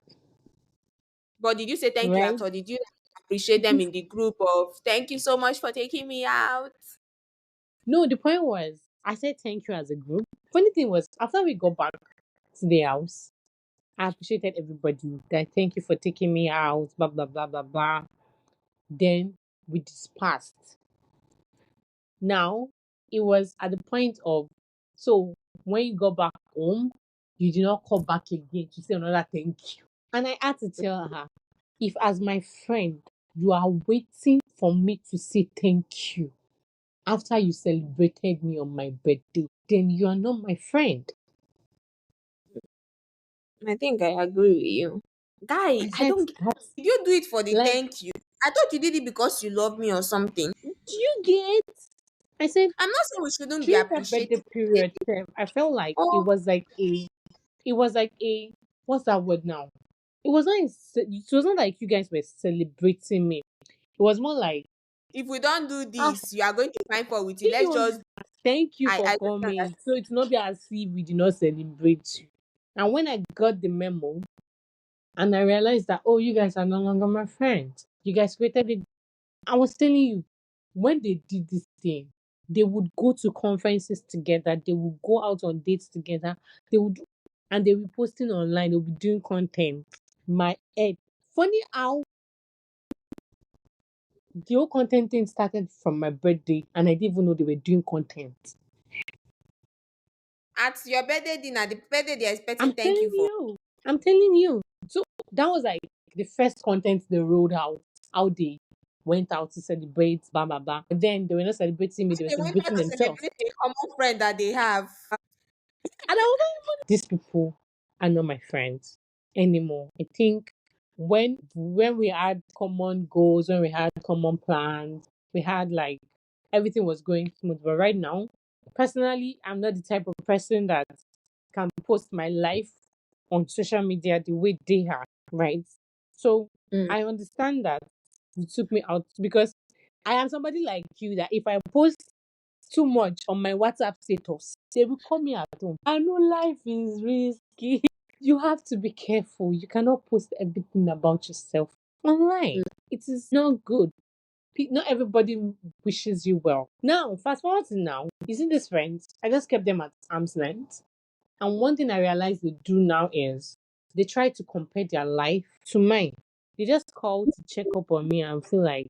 But did you say thank you at right? all? Did you appreciate them in the group of thank you so much for taking me out? No, the point was, I said thank you as a group. Funny thing was, after we got back to the house, I appreciated everybody. That thank you for taking me out, blah blah blah blah blah. Then we dispersed. Now it was at the point of, so when you got back home, you did not call back again to say another thank you. And I had to tell her, if as my friend you are waiting for me to say thank you after you celebrated me on my birthday, then you are not my friend. I think I agree with you. Guy, I I said don't get, that's did you do it for the like, thank you? I thought you did it because you love me or something. do you get? I said I'm not saying we shouldn't be during that birthday appreciative. period, I felt like it Or was like a what's that word now? It wasn't like you guys were celebrating me. It was more like, if we don't do ah, this, you are going to find fault with it. if you Let's want, just thank you for I don't understand. coming. So it's not be as if we did not celebrate you. And when I got the memo and I realized that, oh, you guys are no longer my friends. You guys created it. I was telling you, when they did this thing, they would go to conferences together, they would go out on dates together, they would, and they will be posting online, they'll be doing content. My head. Funny how the whole content thing started from my birthday and I didn't even know they were doing content. At your birthday dinner, the birthday they're expecting I'm thank telling you for. you. I'm telling you. So that was like the first content they rolled out. How they went out to celebrate, blah blah blah. And then they were not celebrating me, they were They went out celebrating to themselves. celebrate a common friend that they have. And I was like, these people are not my friends anymore. I think when we had common goals, when we had common plans, we had like everything was going smooth. But right now, personally, I'm not the type of person that can post my life on social media the way they are, right? So Mm. I understand that you took me out because I am somebody like you that if I post too much on my WhatsApp status, they will call me at home. I know life is risky. You have to be careful. You cannot post everything about yourself online. It is not good. Not everybody wishes you well. Now, fast forward to now, you see these friends, I just kept them at arm's length. And one thing I realized they do now is they try to compare their life to mine. They just call to check up on me and feel like,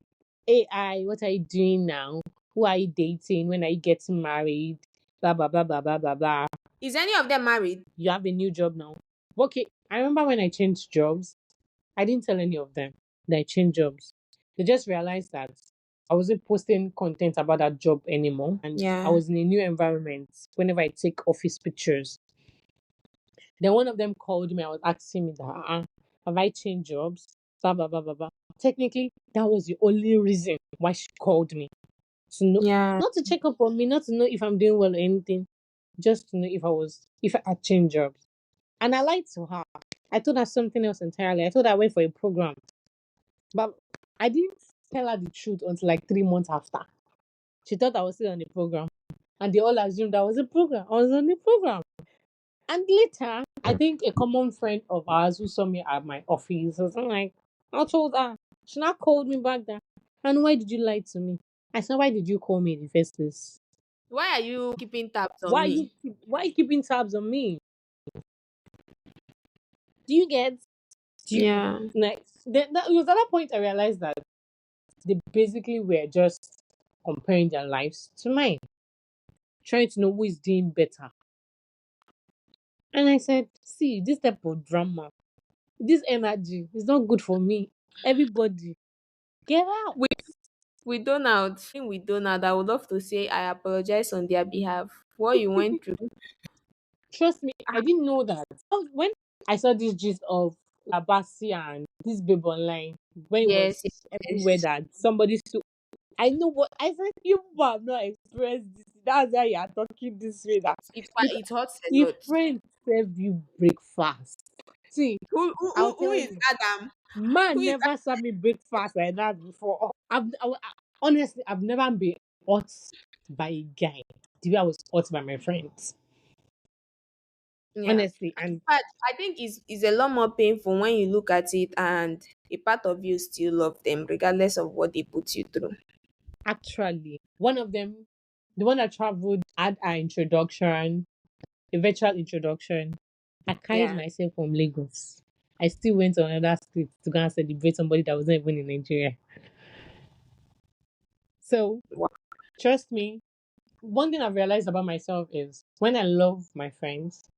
hey, what are you doing now? Who are you dating? When are you getting married? Blah, blah, blah, blah, blah, blah, blah. Is any of them married? You have a new job now. Okay, I remember when I changed jobs, I didn't tell any of them that I changed jobs. They just realized that I wasn't posting content about that job anymore. And I Yeah. was in a new environment whenever I take office pictures. Then one of them called me. I was asking me that, have I changed jobs? Blah, blah, blah, blah, blah. Technically, that was the only reason why she called me. To know, Yeah. not to check up on me, not to know if I'm doing well or anything, just to know if I had changed jobs. And I lied to her. I told her something else entirely. I told her I went for a program. But I didn't tell her the truth until like 3 months after. She thought I was still on the program. And they all assumed I was a program. I was on the program. And later, I think a common friend of ours who saw me at my office was like, I told her, she not called me back there. And why did you lie to me? I said, why did you call me in the first place? Why are you keeping tabs on Why me? why are you keeping tabs on me? Do you get do you Yeah. like it was at that point I realized that they basically were just comparing their lives to mine, trying to know who is doing better. And I said, see, this type of drama, this energy is not good for me. Everybody, get out. We we don't out. We don't out. I would love to say I apologize on their behalf. What you went through. Trust me, I didn't know that. When I saw this gist of Labasi and this babe online, when it was Yes, yes, everywhere yes. that somebody still, I know what I said. You people have not expressed this. That's why you are talking this way. That because It hurts a if lot. friends serve you breakfast, see, I'll Who tell is you, Adam? Who man is never served me breakfast like that before. Honestly, I've never been hurt by a guy the way I was hurt by my friends. Yeah. Honestly, and But I think it's a lot more painful when you look at it and a part of you still love them regardless of what they put you through. actually, one of them, the one that traveled, had our introduction, a virtual introduction. I carried Yeah. myself from Lagos. I still went to another state to go and celebrate somebody that was not even in Nigeria. So, Wow. trust me, one thing I've realized about myself is when I love my friends,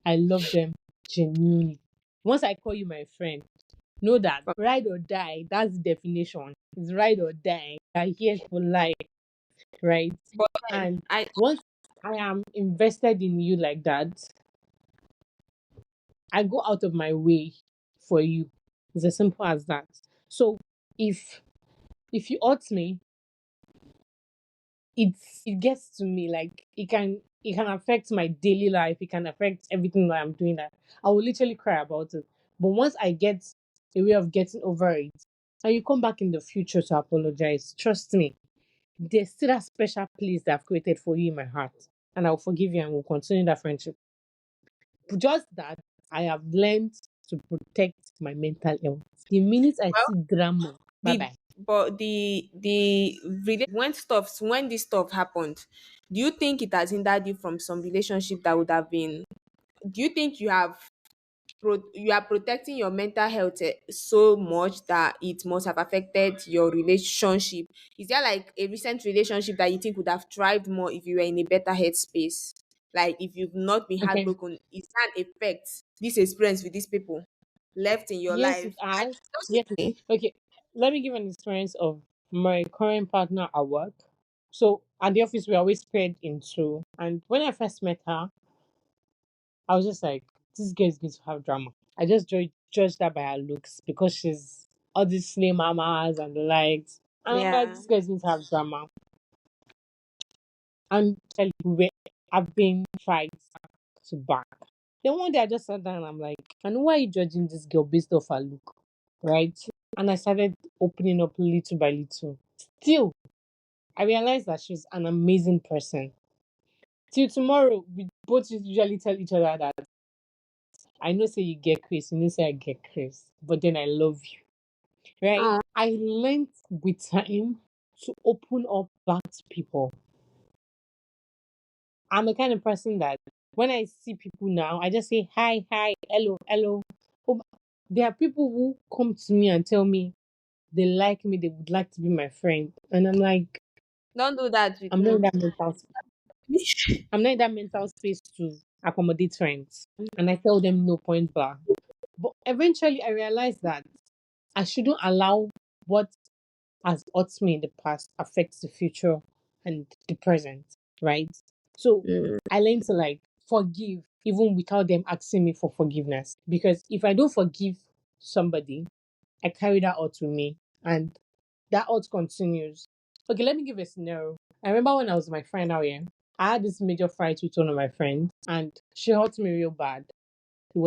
I love them genuinely. Once I call you my friend, know that ride or die, that's the definition. It's ride or die. I'm here for life, right? But then And I once I am invested in you like that, I go out of my way for you. It's as simple as that. So if you hurt me, it gets to me like it can affect my daily life. It can affect everything that I'm doing. That I will literally cry about it. But once I get a way of getting over it, and you come back in the future to apologize, trust me, there's still that special place that I've created for you in my heart, and I'll forgive you and we'll continue that friendship. Just that I have learned to protect my mental health. The minute I well see drama, bye the bye. but the when this stuff happened, do you think it has hindered you from some relationship that would have been do you think you are protecting your mental health so much that it must have affected your relationship? Is there like a recent relationship that you think would have thrived more if you were in a better headspace? Like if you've not been Okay. heartbroken, is that affect this experience with these people left in your Yes, it life? I has. don't Yes. see. Okay. Let me give an experience of my current partner at work. So at the office, we always paired in two. And when I first met her, I was just like, this girl is going to have drama. I just judged her by her looks because she's all these slim mamas and the likes. And I'm like, Yeah. this girl is going to have drama. And tell you, I've been tried to back. Then one day I just sat down and I'm like, and why are you judging this girl based off her look? Right? And I started opening up little by little. Still, I realized that she's an amazing person. Till tomorrow, we both usually tell each other that I know say you get Chris, you know say I get Chris, but then I love you. Right? Oh, I learned with time to open up back to people. I'm the kind of person that when I see people now, I just say hi, hi, hello, hello. Oh, there are people who come to me and tell me they like me, they would like to be my friend. And I'm like, don't do that with I'm not in me. that mental I'm not in that mental space to accommodate friends. And I tell them no point bar. But eventually I realized that I shouldn't allow what has hurt me in the past affects the future and the present, right? So Mm. I learned to like forgive even without them asking me for forgiveness. Because if I don't forgive somebody, I carry that out with me and that out continues. Okay, let me give a scenario. I remember when I was with my friend out here, I had this major fight with one of my friends and she hurt me real bad. It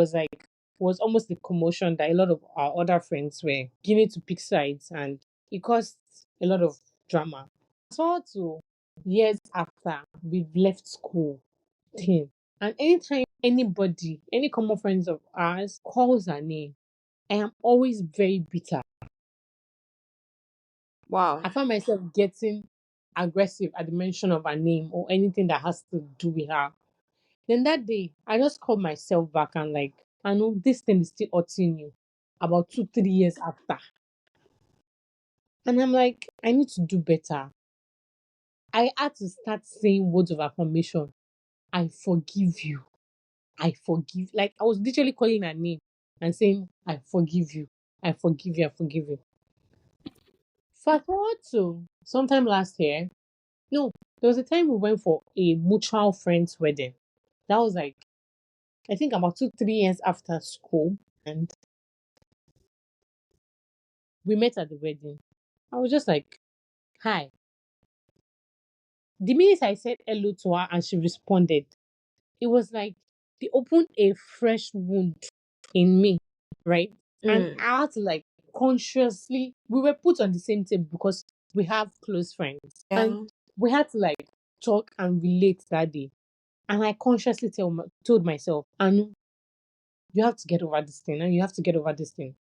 was almost a commotion that a lot of our other friends were beginning to pick sides and it caused a lot of drama. So to years after we've left school, thing. And anytime anybody, any common friends of ours calls her name, I am always very bitter. Wow. I find myself getting aggressive at the mention of her name or anything that has to do with her. Then that day, I just called myself back and like, I know this thing is still hurting you about 2, 3 years after. And I'm like, I need to do better. I had to start saying words of affirmation. I forgive you. I forgive. Like I was literally calling her name and saying, I forgive you. I forgive you. I forgive you. Fast forward to sometime last year. No, there was a time we went for a mutual friend's wedding. That was like, I think about 2, 3 years after school. And we met at the wedding. I was just like, hi. The minute I said hello to her and she responded, it was like they opened a fresh wound in me, right? And Mm. I had to like consciously, we were put on the same table because we have close friends. And Yeah. we had to like talk and relate that day. And I consciously told myself, and you have to get over this thing, and you have to get over this thing.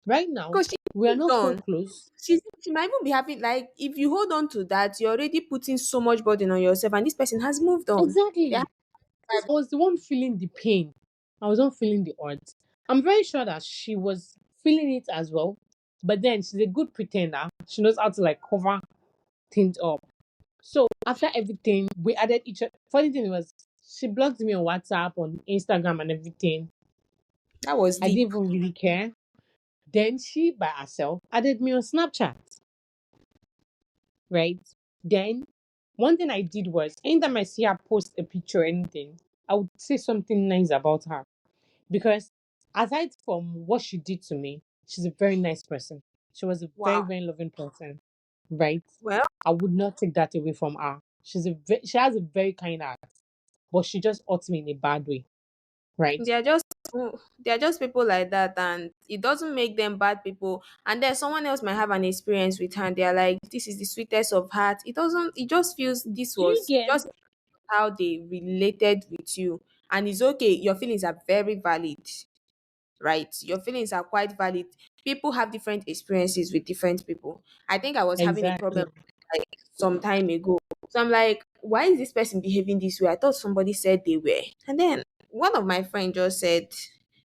Right now, Because she we are moved not so on. close. She might even be having, like, if you hold on to that, you're already putting so much burden on yourself, and this person has moved on. They have Exactly. Since I was the one feeling the pain, I was the one feeling the odds. I'm very sure that she was feeling it as well. But then she's a good pretender. She knows how to like cover things up. So after everything, we added each other. Funny thing was, she blocked me on WhatsApp, on Instagram, and everything. that was I deep. didn't even really care. Then she, by herself, added me on Snapchat, right? Then one thing I did was, anytime I see her post a picture or anything, I would say something nice about her. Because aside from what she did to me, she's a very nice person. She was a very, Wow. very loving person, right? Well, I would not take that away from her. She has a very kind heart, but she just hurts me in a bad way, right? they are just they are just people like that, and it doesn't make them bad people. And then someone else might have an experience with her, and they are like, "This is the sweetest of heart." It doesn't. It just feels this Do you was get? just how they related with you, and it's okay. Your feelings are very valid, right? Your feelings are quite valid. People have different experiences with different people. I think I was having a problem Exactly. like some time ago. So I'm like, why is this person behaving this way? I thought somebody said they were. And then one of my friends just said,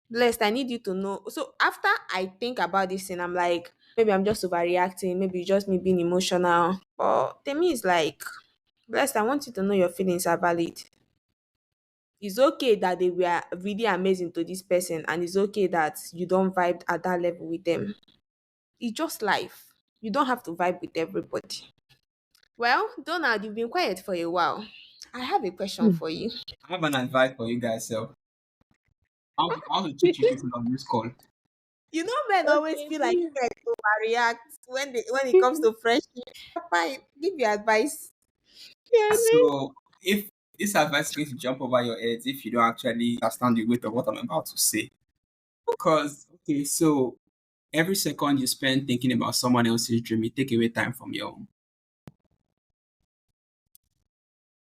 Blessed, I need you to know. So after I think about this thing, I'm like, maybe I'm just overreacting, maybe it's just me being emotional. But to me, it's like, Blessed, I want you to know your feelings are valid. It's okay that they were really amazing to this person, and it's okay that you don't vibe at that level with them. It's just life. You don't have to vibe with everybody. Well, Donald, you've been quiet for a while. I have a question Hmm. for you. I have an advice for you guys. So, how to teach you people on this call. You know, men always Okay, feel like please. men overreact when it comes to friendship. Fine, give your advice. Yeah, So, if this advice is going to jump over your heads if you don't actually understand the weight of what I'm about to say. Because, okay, so every second you spend thinking about someone else's dream, you take away time from your own.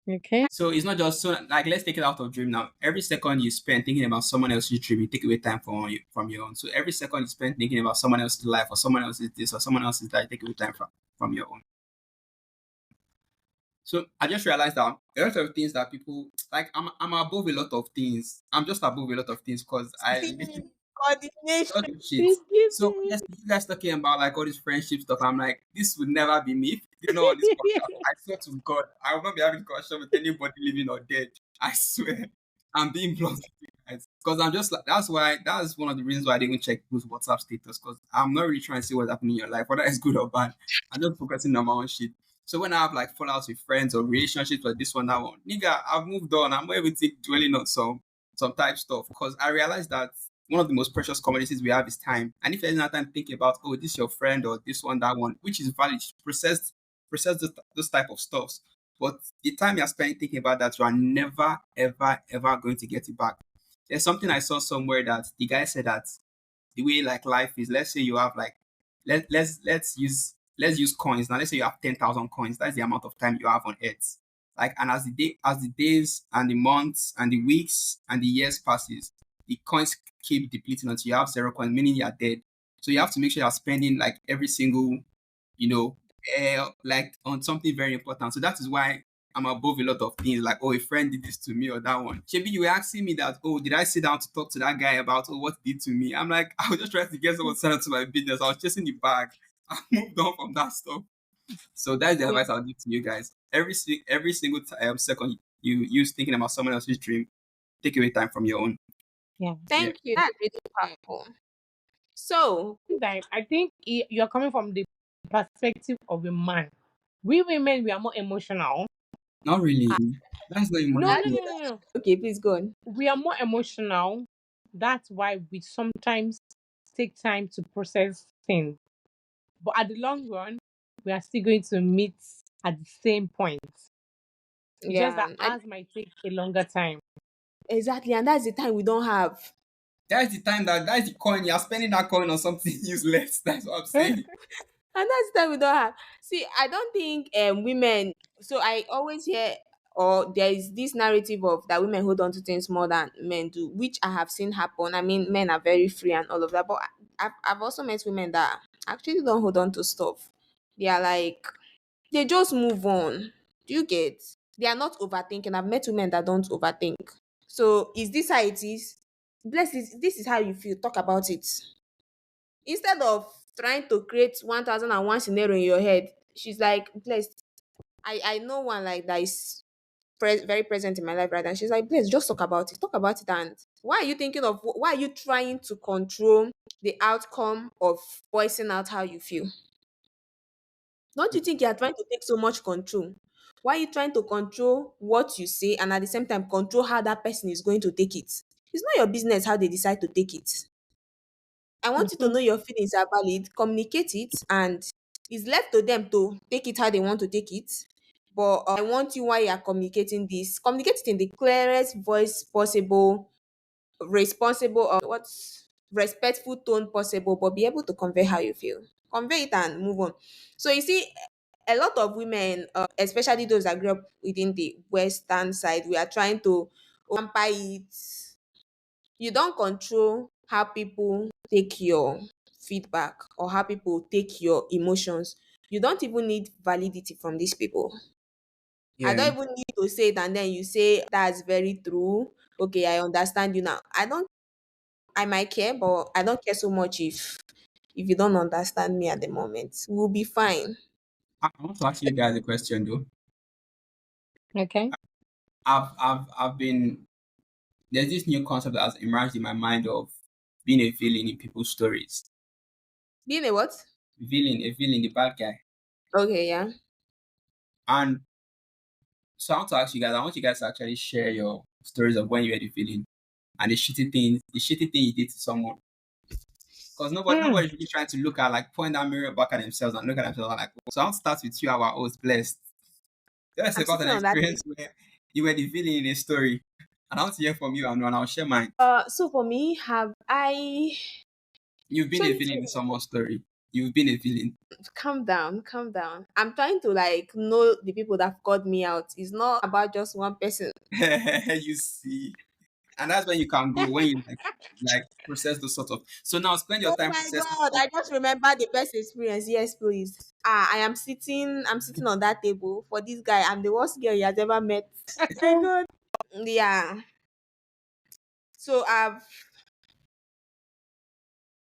okay. So it's not just so like let's take it out of dream now. Every second you spend thinking about someone else's dream, you take away time from your own. So every second you spend thinking about someone else's life or someone else's this or someone else's that, take away time from your own. So I just realized that a lot of things that people like I'm above a lot of things. I'm just above a lot of things because I literally Coordination. all the shit. Thank you, So you guys talking about like all this friendship stuff. I'm like, this would never be me. If you know on this podcast, babe. I swear to God, I will not be having a conversation with anybody living or dead. I swear. I'm being blunt with you guys. Because I'm just like that's one of the reasons why I didn't even check people's WhatsApp status. Because I'm not really trying to see what's happening in your life, whether it's good or bad. I'm just focusing on my own shit. So when I have like fallouts with friends or relationships or this one, that one, nigga, I've moved on. I'm not even dwelling on some type stuff. Because I realized that one of the most precious commodities we have is time. And if there's not time thinking about, oh, this is your friend or this one, that one, which is valid, process those type of stuffs. But the time you're spending thinking about that, you are never, ever, ever going to get it back. There's something I saw somewhere that the guy said that the way like life is, let's say you have like let's use coins. Now let's say you have 10,000 coins. That's the amount of time you have on earth. Like, and as the days and the months and the weeks and the years passes, the coins keep depleting until you have zero coins, meaning you are dead. So you have to make sure you're spending like every single, you know, like on something very important. So that is why I'm above a lot of things, like, oh, a friend did this to me or that one. Maybe you were asking me that, oh, did I sit down to talk to that guy about, oh, what he did to me? I'm like, I was just trying to get someone to send to my business. I was chasing the bag. I moved on from that stuff. So that's the Yeah. advice I'll give to you guys. Every single second you use thinking about someone else's dream, take away time from your own. Yeah. Yeah. Thank you. That's really powerful. So, That I think you're coming from the perspective of a man. We women, we are more emotional. Not really. That's not No, emotional. no, that's no, no, no. okay. Please go on. We are more emotional. That's why we sometimes take time to process things. But at the long run, we are still going to meet at the same point. It's just that Yeah, ours might take a longer time. exactly. And that's the time we don't have. That's the time that's the coin. You're spending that coin on something useless. That's what I'm saying. And that's the time we don't have. See, I don't think women. So I always hear, or there is this narrative of that women hold on to things more than men do, which I have seen happen. I mean, men are very free and all of that, but I've also met women that actually don't hold on to stuff. They are like, they just move on. Do you get? They are not overthinking. I've met women that don't overthink. So is this how it is? Bless this is how you feel. Talk about it. Instead of trying to create 1001 scenario in your head, she's like, Blessed, I know one like that is very present in my life right now. She's like, Blessed, just talk about it. Talk about it. And why are you thinking of, why are you trying to control the outcome of voicing out how you feel? Don't you think you are trying to take so much control? Why are you trying to control what you say and at the same time control how that person is going to take it? It's not your business how they decide to take it. I want you to Mhm. know your feelings are valid, communicate it, and it's left to them to take it how they want to take it. But I want you, while you are communicating this, communicate it in the clearest voice possible, responsible, or what's respectful tone possible, but be able to convey how you feel. Convey it and move on. So you see, a lot of women, especially those that grew up within the Western side, we are trying to pamper it. You don't control how people take your feedback or how people take your emotions. You don't even need validity from these people. I Yeah. don't even need to say it and then you say that's very true. Okay, I understand you now. I might care, but I don't care so much if you don't understand me at the moment. We'll be fine. I want to ask you guys a question though. Okay. I've been there's this new concept that has emerged in my mind of being a villain in people's stories. Being a what? A villain, the bad guy. Okay, yeah. And so I want to ask you guys, I want you guys to actually share your stories of when you were the villain and the shitty thing you did to someone. Because Mm. nobody's really trying to look at like point that mirror back at themselves and look at themselves and like, so I want to start with you, our host, blessed. Tell us I'm about an sitting on that. experience where you were the villain in a story. And I want to hear from you and I'll share mine. So for me, have I You've been so a the villain thing in someone's story. You've been a villain. calm down, calm down. I'm trying to like know the people that called me out. It's not about just one person. You see. And that's when you can grow, when you like process those sort of. So now spend your Oh time my processing god, all. I just remember the best experience. Yes, please. I'm sitting on that table for this guy. I'm the worst girl he has ever met. My god. Yeah. So I've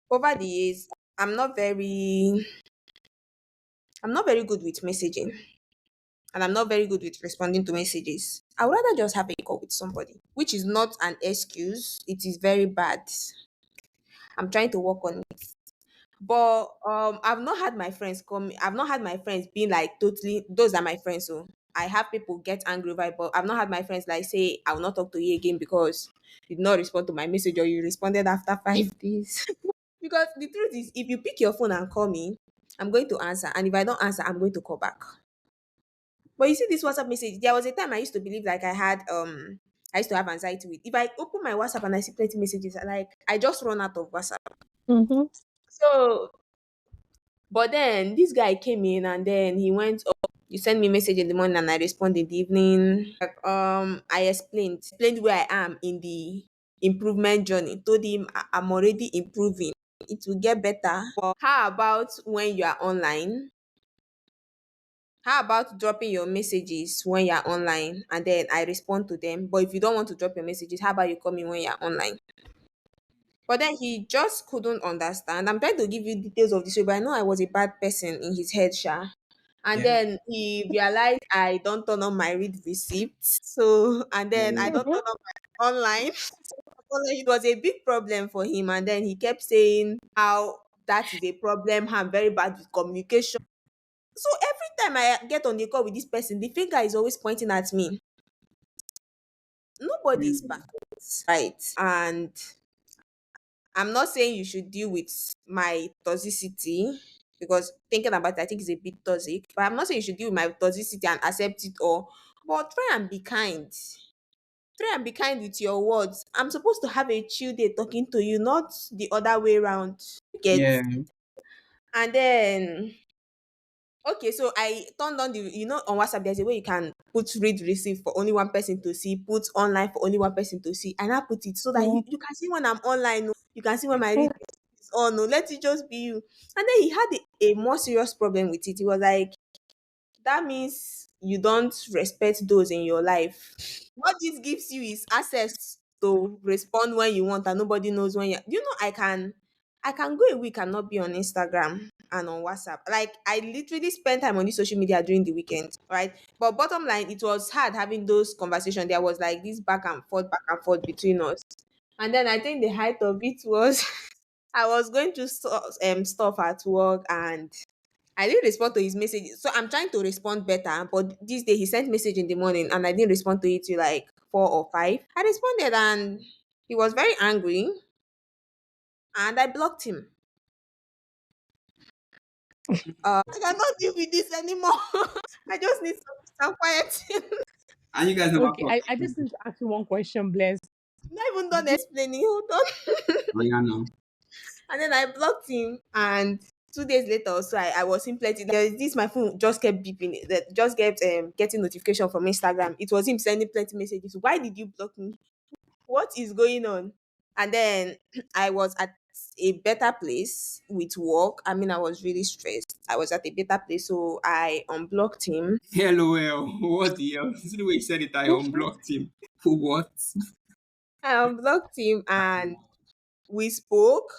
over the years, I'm not very I'm not very good with messaging. And I'm not very good with responding to messages. I would rather just have a call with somebody, which is not an excuse. It is very bad. I'm trying to work on it. But I've not had my friends come. I've not had my friends being like totally. Those are my friends. So I have people get angry over it, but I've not had my friends like say I will not talk to you again because you did not respond to my message or you responded after 5 days. Because the truth is, if you pick your phone and call me, I'm going to answer, and if I don't answer, I'm going to call back. But you see this WhatsApp message, there was a time I used to believe like I used to have anxiety with. If I open my WhatsApp and I see plenty messages, I just run out of WhatsApp. Mm-hmm. So but then this guy came in and then he went up. You send me message in the morning and I respond in the evening. I explained where I am in the improvement journey. Told him I'm already improving. It will get better. But how about when you are online? How about dropping your messages when you're online and then I respond to them? But if you don't want to drop your messages, how about you call me when you're online? But then he just couldn't understand. I'm trying to give you details of the story, but I know I was a bad person in his head, Sha. And Yeah. then he realized I don't turn on my read receipts. So, and then I don't turn on my online. Online, it was a big problem for him. And then he kept saying how that is a problem. I'm very bad with communication. So every time I get on the call with this person, the finger is always pointing at me. Nobody is Mm. perfect, right? And I'm not saying you should deal with my toxicity because thinking about it, I think it's a bit toxic. But I'm not saying you should deal with my toxicity and accept it all. But try and be kind. Try and be kind with your words. I'm supposed to have a chill day talking to you, not the other way around. Get. Yeah. And then okay, so I turned on the on WhatsApp there's a way you can put read receive for only one person to see, put online for only one person to see, and I put it so that you can see when I'm online, oh, you can see when my read is on, no, let it just be you. And then he had a more serious problem with it. He was like, that means you don't respect those in your life. What this gives you is access to respond when you want and nobody knows when you I can go a week and not be on Instagram and on WhatsApp. Like I literally spend time on this social media during the weekend, right? But bottom line, it was hard having those conversations. There was like this back and forth between us. And then I think the height of it was I was going to stuff at work and I didn't respond to his message. So I'm trying to respond better. But this day he sent message in the morning and I didn't respond to it till like 4 or 5. I responded and he was very angry and I blocked him. I cannot deal with this anymore. I just need some quiet. And you guys never Okay, talk. I just need to ask you one question, Bless. Not even done Did you explaining. Hold on. Oh, yeah, no. And then I blocked him and 2 days later or so I was him plenty. There's this my phone just kept beeping that just kept getting notification from Instagram. It was him sending plenty messages. Why did you block me? What is going on? And then I was at a better place with work. I mean, I was really stressed. I was at a better place, so I unblocked him. LOL. What the hell? This is the way he said it. I unblocked him. For what? I unblocked him and we spoke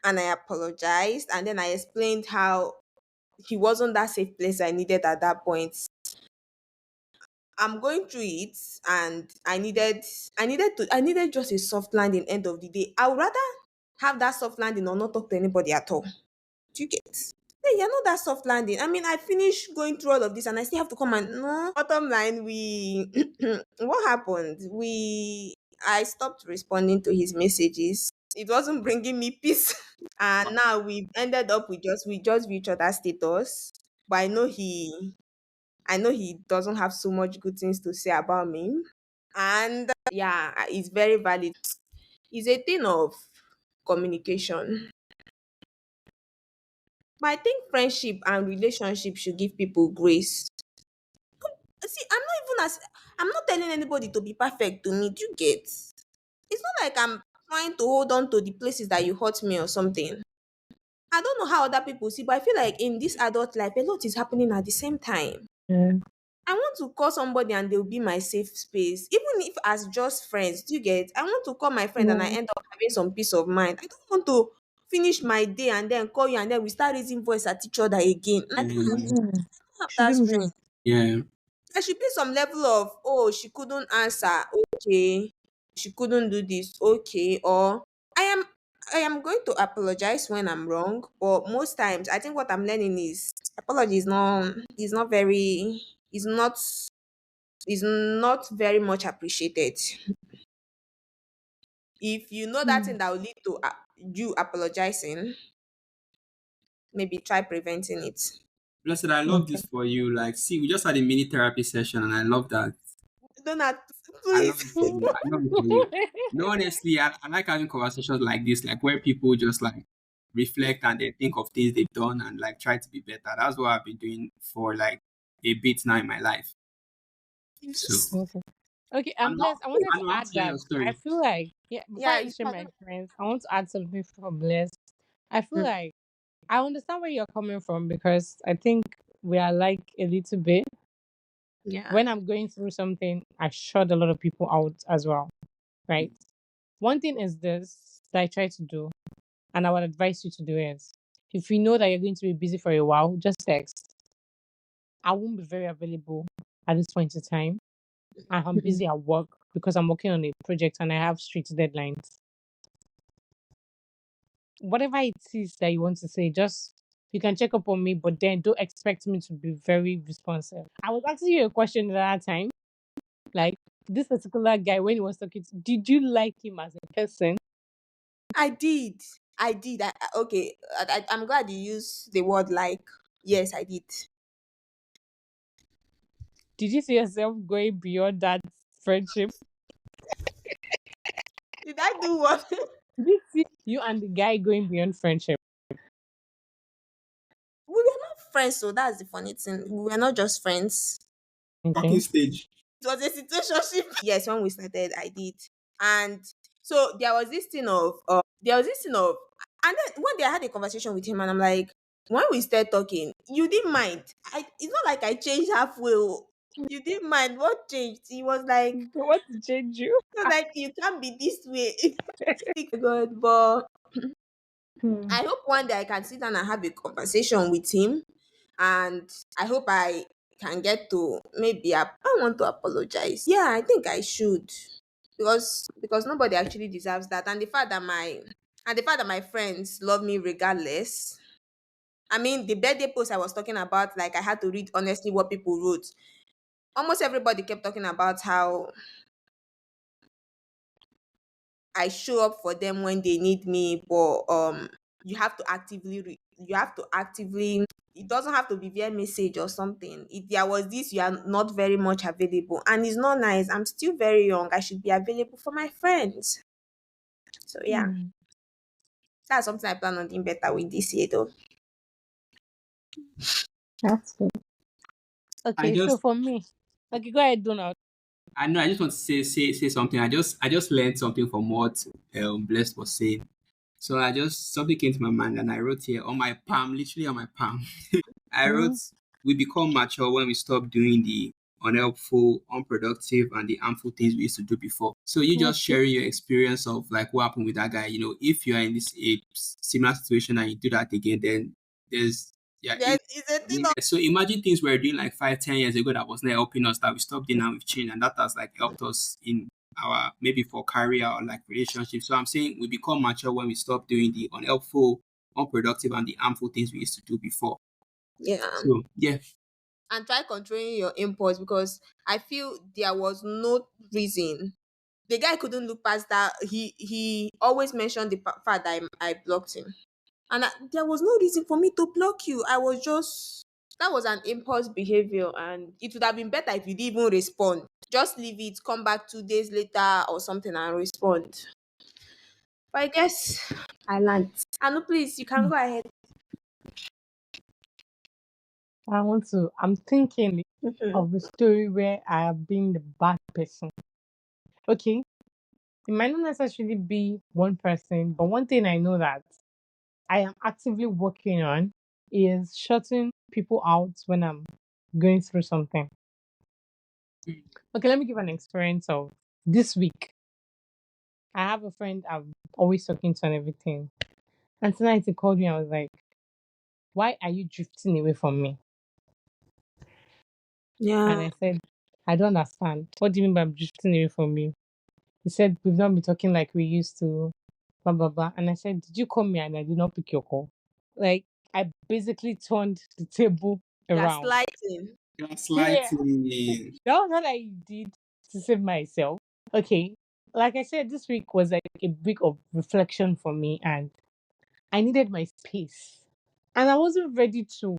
and I apologized. And then I explained how he wasn't that safe place I needed at that point. I'm going through it and I needed just a soft landing end of the day. I would rather have that soft landing or not talk to anybody at all. Do you get? Hey, you're not that soft landing. I mean, I finished going through all of this and I still have to come and no. Bottom line, we what happened? I stopped responding to his messages. It wasn't bringing me peace. And now we've ended up with just view each other's status. But I know he doesn't have so much good things to say about me. And yeah, it's very valid. It's a thing of communication. But I think friendship and relationship should give people grace. See, I'm not telling anybody to be perfect to me. Do you get? It's not like I'm trying to hold on to the places that you hurt me or something. I don't know how other people see, but I feel like in this adult life, a lot is happening at the same time. I want to call somebody and they'll be my safe space. Even if as just friends, do you get? I want to call my friend and I yeah. end up having some peace of mind. I don't want to finish my day and then call you and then we start raising voice at each other again. I don't have, Yeah. have that Shouldn't be. strength. Yeah. There should be some level of, oh, she couldn't answer. Okay. She couldn't do this. Okay. Or I am I am going to apologize when I'm wrong, but most times I think what I'm learning is apology is not is not very much appreciated. If you know that thing that will lead to you apologizing, maybe try preventing it. Blessed, I love Okay. this for you. Like, see, we just had a mini therapy session and I love that. Don't have, I love please. it for you. I love it for you. No, honestly, I like having conversations like this, like where people just like reflect and they think of things they've done and like try to be better. That's what I've been doing for like a bit now in my life. So Yes. Okay. Okay, I'm I'm not. blessed. I wanted I to know how add to hear that your I story. feel like, yeah, before Yeah, I share I my don't. experience, I want to add something for blessed. I feel Mm, like I understand where you're coming from because I think we are like a little bit. yeah. When I'm going through something, I shut a lot of people out as well, right? One thing is this that I try to do, and I would advise you to do is if you know that you're going to be busy for a while, just text. I won't be very available at this point in time. I'm Mhm. busy at work because I'm working on a project and I have strict deadlines. Whatever it is that you want to say, just you can check up on me, but then don't expect me to be very responsive. I was asking you a question the other time, like this particular guy when he was talking, did you like him as a person? I did. I did. Okay. I'm glad you used the word like. Yes, I did. Did you see yourself going beyond that friendship? Did I do what? Did you see you and the guy going beyond friendship? We were not friends, so that's the funny thing. We were not just friends. Talking Okay. stage. It was a situationship. Yes, when we started, I did. And so there was this thing of, and then one day I had a conversation with him, and I'm like, when we started talking, you didn't mind. It's not like I changed halfway. Oh. You didn't mind what changed. He What to change you? was like, you can't be this way. Stick good, but Hmm. I hope one day I can sit down and have a conversation with him, and I hope I can get to maybe I want to apologize. Yeah, I think I should, because nobody actually deserves that, and the fact that my friends love me regardless. I mean, the birthday post I was talking about, like I had to read honestly what people wrote. Almost everybody kept talking about how I show up for them when they need me, but you have to actively, it doesn't have to be via message or something. If there was this, you are not very much available. And it's not nice. I'm still very young. I should be available for my friends. So yeah, Hmm. that's something I plan on doing better with this year though. That's good. I Okay, so just for me, okay, go ahead, do now. I know I just want to say something. I just learned something from what Blessed was saying. So I just something came to my mind and I wrote here on my palm, literally on my palm. I wrote, Hmm. we become mature when we stop doing the unhelpful, unproductive, and the harmful things we used to do before. So you just Okay. sharing your experience of like what happened with that guy. If you are in this a similar situation and you do that again, then there's yeah. There is a thing Yeah. of So imagine things we were doing like 5, 10 years ago that was not helping us that we stopped doing and we've changed, and that has like helped us in our maybe for career or like relationship. So I'm saying we become mature when we stop doing the unhelpful, unproductive, and the harmful things we used to do before. yeah. So yeah, And try controlling your impulse, because I feel there was no reason. The guy couldn't look past that. He always mentioned the fact that I blocked him. And there was no reason for me to block you. I was just, that was an impulse behavior, and it would have been better if you didn't even respond. Just leave it, come back 2 days later or something and respond. But I guess I learned. Anu, please, you can go ahead. I'm thinking Mhm. of a story where I have been the bad person. Okay. It might not necessarily be one person, but one thing I know that I am actively working on is shutting people out when I'm going through something. Okay, let me give an experience of this week. I have a friend I'm always talking to and everything. And tonight he called me. I was like, why are you drifting away from me? And Yeah. I said, I don't understand. What do you mean by I'm drifting away from you? He said, we've not been talking like we used to, blah, blah, blah. And I said, did you call me and I did not pick your call? Like, I basically turned the table around. Gaslighting. Yeah, gaslighting. that was what I did to save myself. Okay. Like I said, this week was like a week of reflection for me, and I needed my space. And I wasn't ready to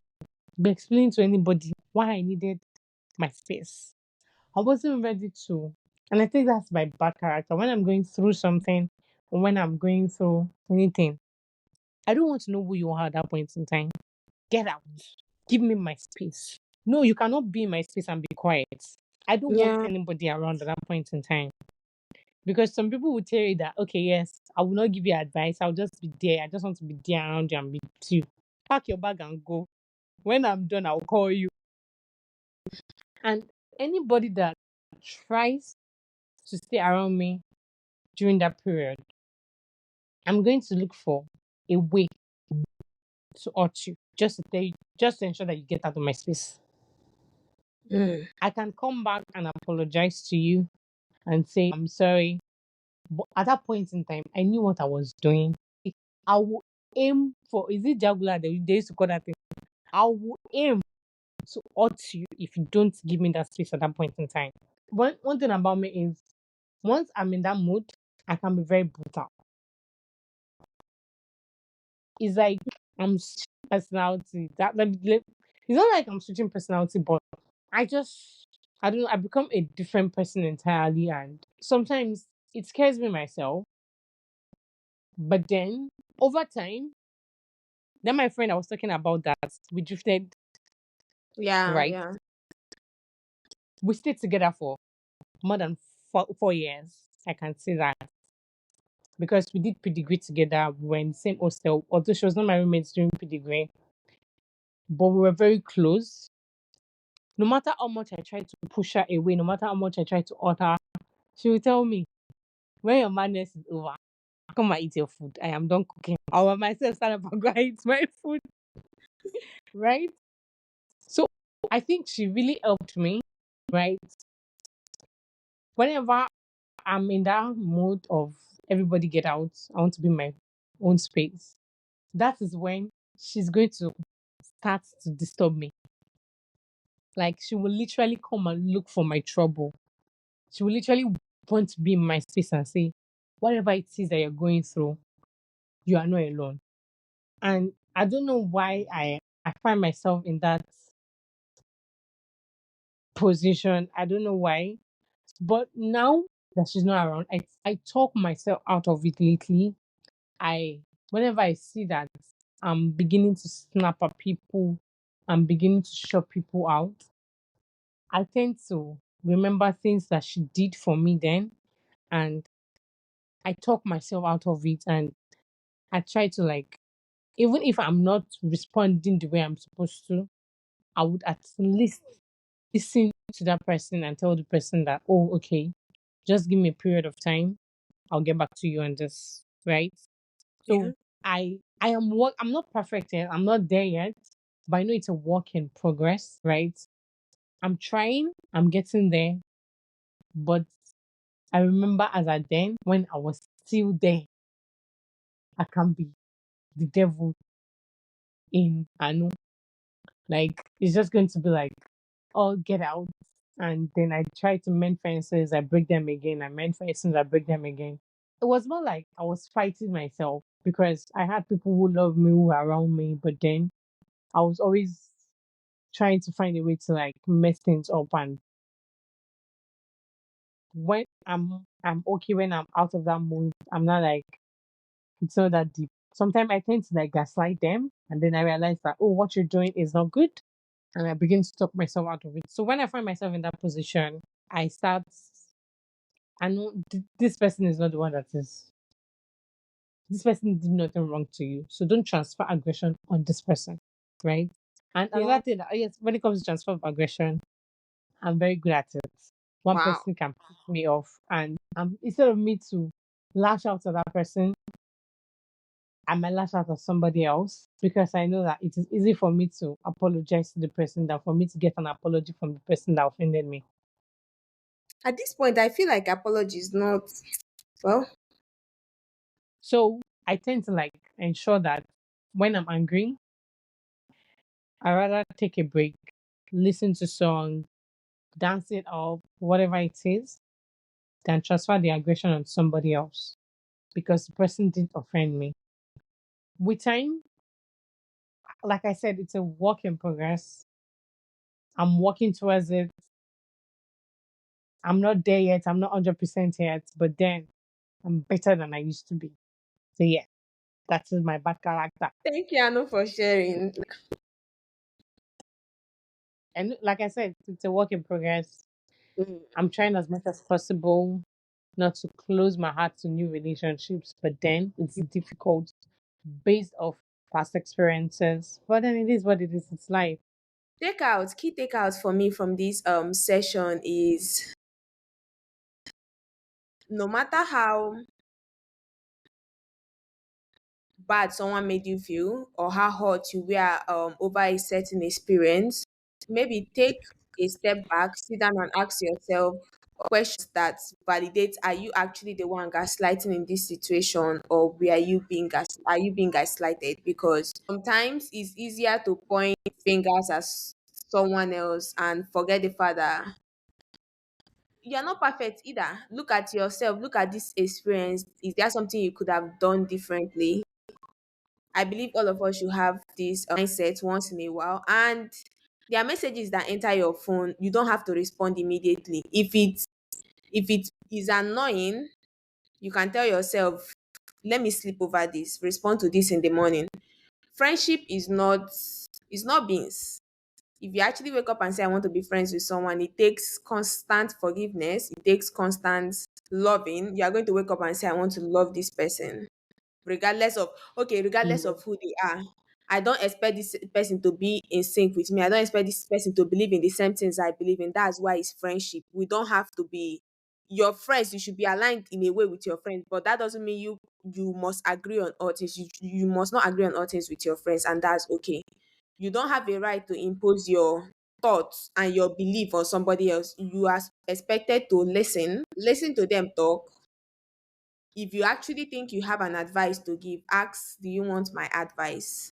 be explaining to anybody why I needed my space. I wasn't ready to. And I think that's my bad character. When I'm going through something, or when I'm going through anything, I don't want to know who you are at that point in time. Get out. Give me my space. No, you cannot be in my space and be quiet. I don't want Yeah. anybody around at that point in time. Because some people will tell you that, okay, yes, I will not give you advice. I'll just be there. I just want to be there around you and be with you. Pack your bag and go. When I'm done, I'll call you. And anybody that tries to stay around me during that period, I'm going to look for a way to hurt you. Just to tell you, just to ensure that you get out of my space. Mm. I can come back and apologize to you and say, I'm sorry. But at that point in time, I knew what I was doing. I will aim for, is it jugular? They used to call that thing. I will aim to hurt you if you don't give me that space at that point in time. One thing about me is, once I'm in that mood, I can be very brutal. It's like I'm switching personality. It's not like I'm switching personality, but I don't know, I become a different person entirely, and sometimes it scares me myself. But then over time, then my friend I was talking about that we drifted, Yeah, right? yeah. We stayed together for more than 4 years. I can say that because we did pedigree together. We were in the same hostel, although she was not my roommate during pedigree, but we were very close. No matter how much I tried to push her away, no matter how much I tried to hurt her, she would tell me, when your madness is over, come and eat your food. I am done cooking. I will myself stand up and go and eat my food, right? So I think she really helped me, right? Whenever I'm in that mood of everybody get out, I want to be in my own space. That is when she's going to start to disturb me. Like she will literally come and look for my trouble. She will literally want to be in my space and say, whatever it is that you're going through, you are not alone. And I don't know why I find myself in that position. I don't know why. But now that she's not around, I talk myself out of it lately. I Whenever I see that I'm beginning to snap at people, I'm beginning to shut people out, I tend to remember things that she did for me then, and I talk myself out of it, and I try to, like, even if I'm not responding the way I'm supposed to, I would at least listen to that person and tell the person that, oh, okay, just give me a period of time. I'll get back to you on this, right? Yeah. So I'm not perfect yet. I'm not there yet, but I know it's a work in progress, right? I'm trying, I'm getting there, but I remember as I then when I was still there, I can be the devil in Anu. Like it's just going to be like, oh, get out. And then I try to mend fences, I break them again. I mend fences, I break them again. It was more like I was fighting myself because I had people who love me, who were around me, but then I was always trying to find a way to like mess things up. And when I'm okay when I'm out of that mood, I'm not like, it's not that deep. Sometimes I tend to like gaslight them, and then I realize that, oh, what you're doing is not good, and I begin to talk myself out of it. So when I find myself in that position, I start. I know this person is not the one that is. This person did nothing wrong to you, so don't transfer aggression on this person, right? And Yeah. another thing, yes, when it comes to transfer of aggression, I'm very good at it. One Wow. person can piss me off, and instead of me to lash out at that person, I might lash out at somebody else because I know that it is easy for me to apologize to the person than for me to get an apology from the person that offended me. At this point, I feel like apology is not, well, So I tend to like ensure that when I'm angry, I rather take a break, listen to song, dance it up, whatever it is, than transfer the aggression on somebody else because the person didn't offend me. With time, like I said, it's a work in progress. I'm working towards it. I'm not there yet. I'm not 100% yet, but then I'm better than I used to be. So yeah, that is my bad character. thank you, Anu, for sharing. And like I said, it's a work in progress. Mm. I'm trying as much as possible not to close my heart to new relationships, but then it's difficult based off past experiences. But then it is what it is. It's life. Key takeouts for me from this session is no matter how bad someone made you feel or how hurt you were over a certain experience, maybe take a step back, sit down and ask yourself questions that validate, are you actually the one gaslighting in this situation, or are you being gaslighted? Because sometimes it's easier to point fingers at someone else and forget the fact that you're not perfect either. Look at yourself, look at this experience. Is there something you could have done differently? I believe all of us should have this mindset once in a while. And there are messages that enter your phone. You don't have to respond immediately. If it is annoying, you can tell yourself, "Let me sleep over this. Respond to this in the morning." Friendship is not beans. If you actually wake up and say, "I want to be friends with someone," it takes constant forgiveness. It takes constant loving. You are going to wake up and say, "I want to love this person." Regardless Mm. of who they are. I don't expect this person to be in sync with me. I don't expect this person to believe in the same things I believe in. That's why it's friendship. We don't have to be your friends. You should be aligned in a way with your friends, but that doesn't mean you must agree on all things. You must not agree on all things with your friends, and that's okay. You don't have a right to impose your thoughts and your belief on somebody else. You are expected to listen to them talk. If you actually think you have an advice to give, ask, do you want my advice?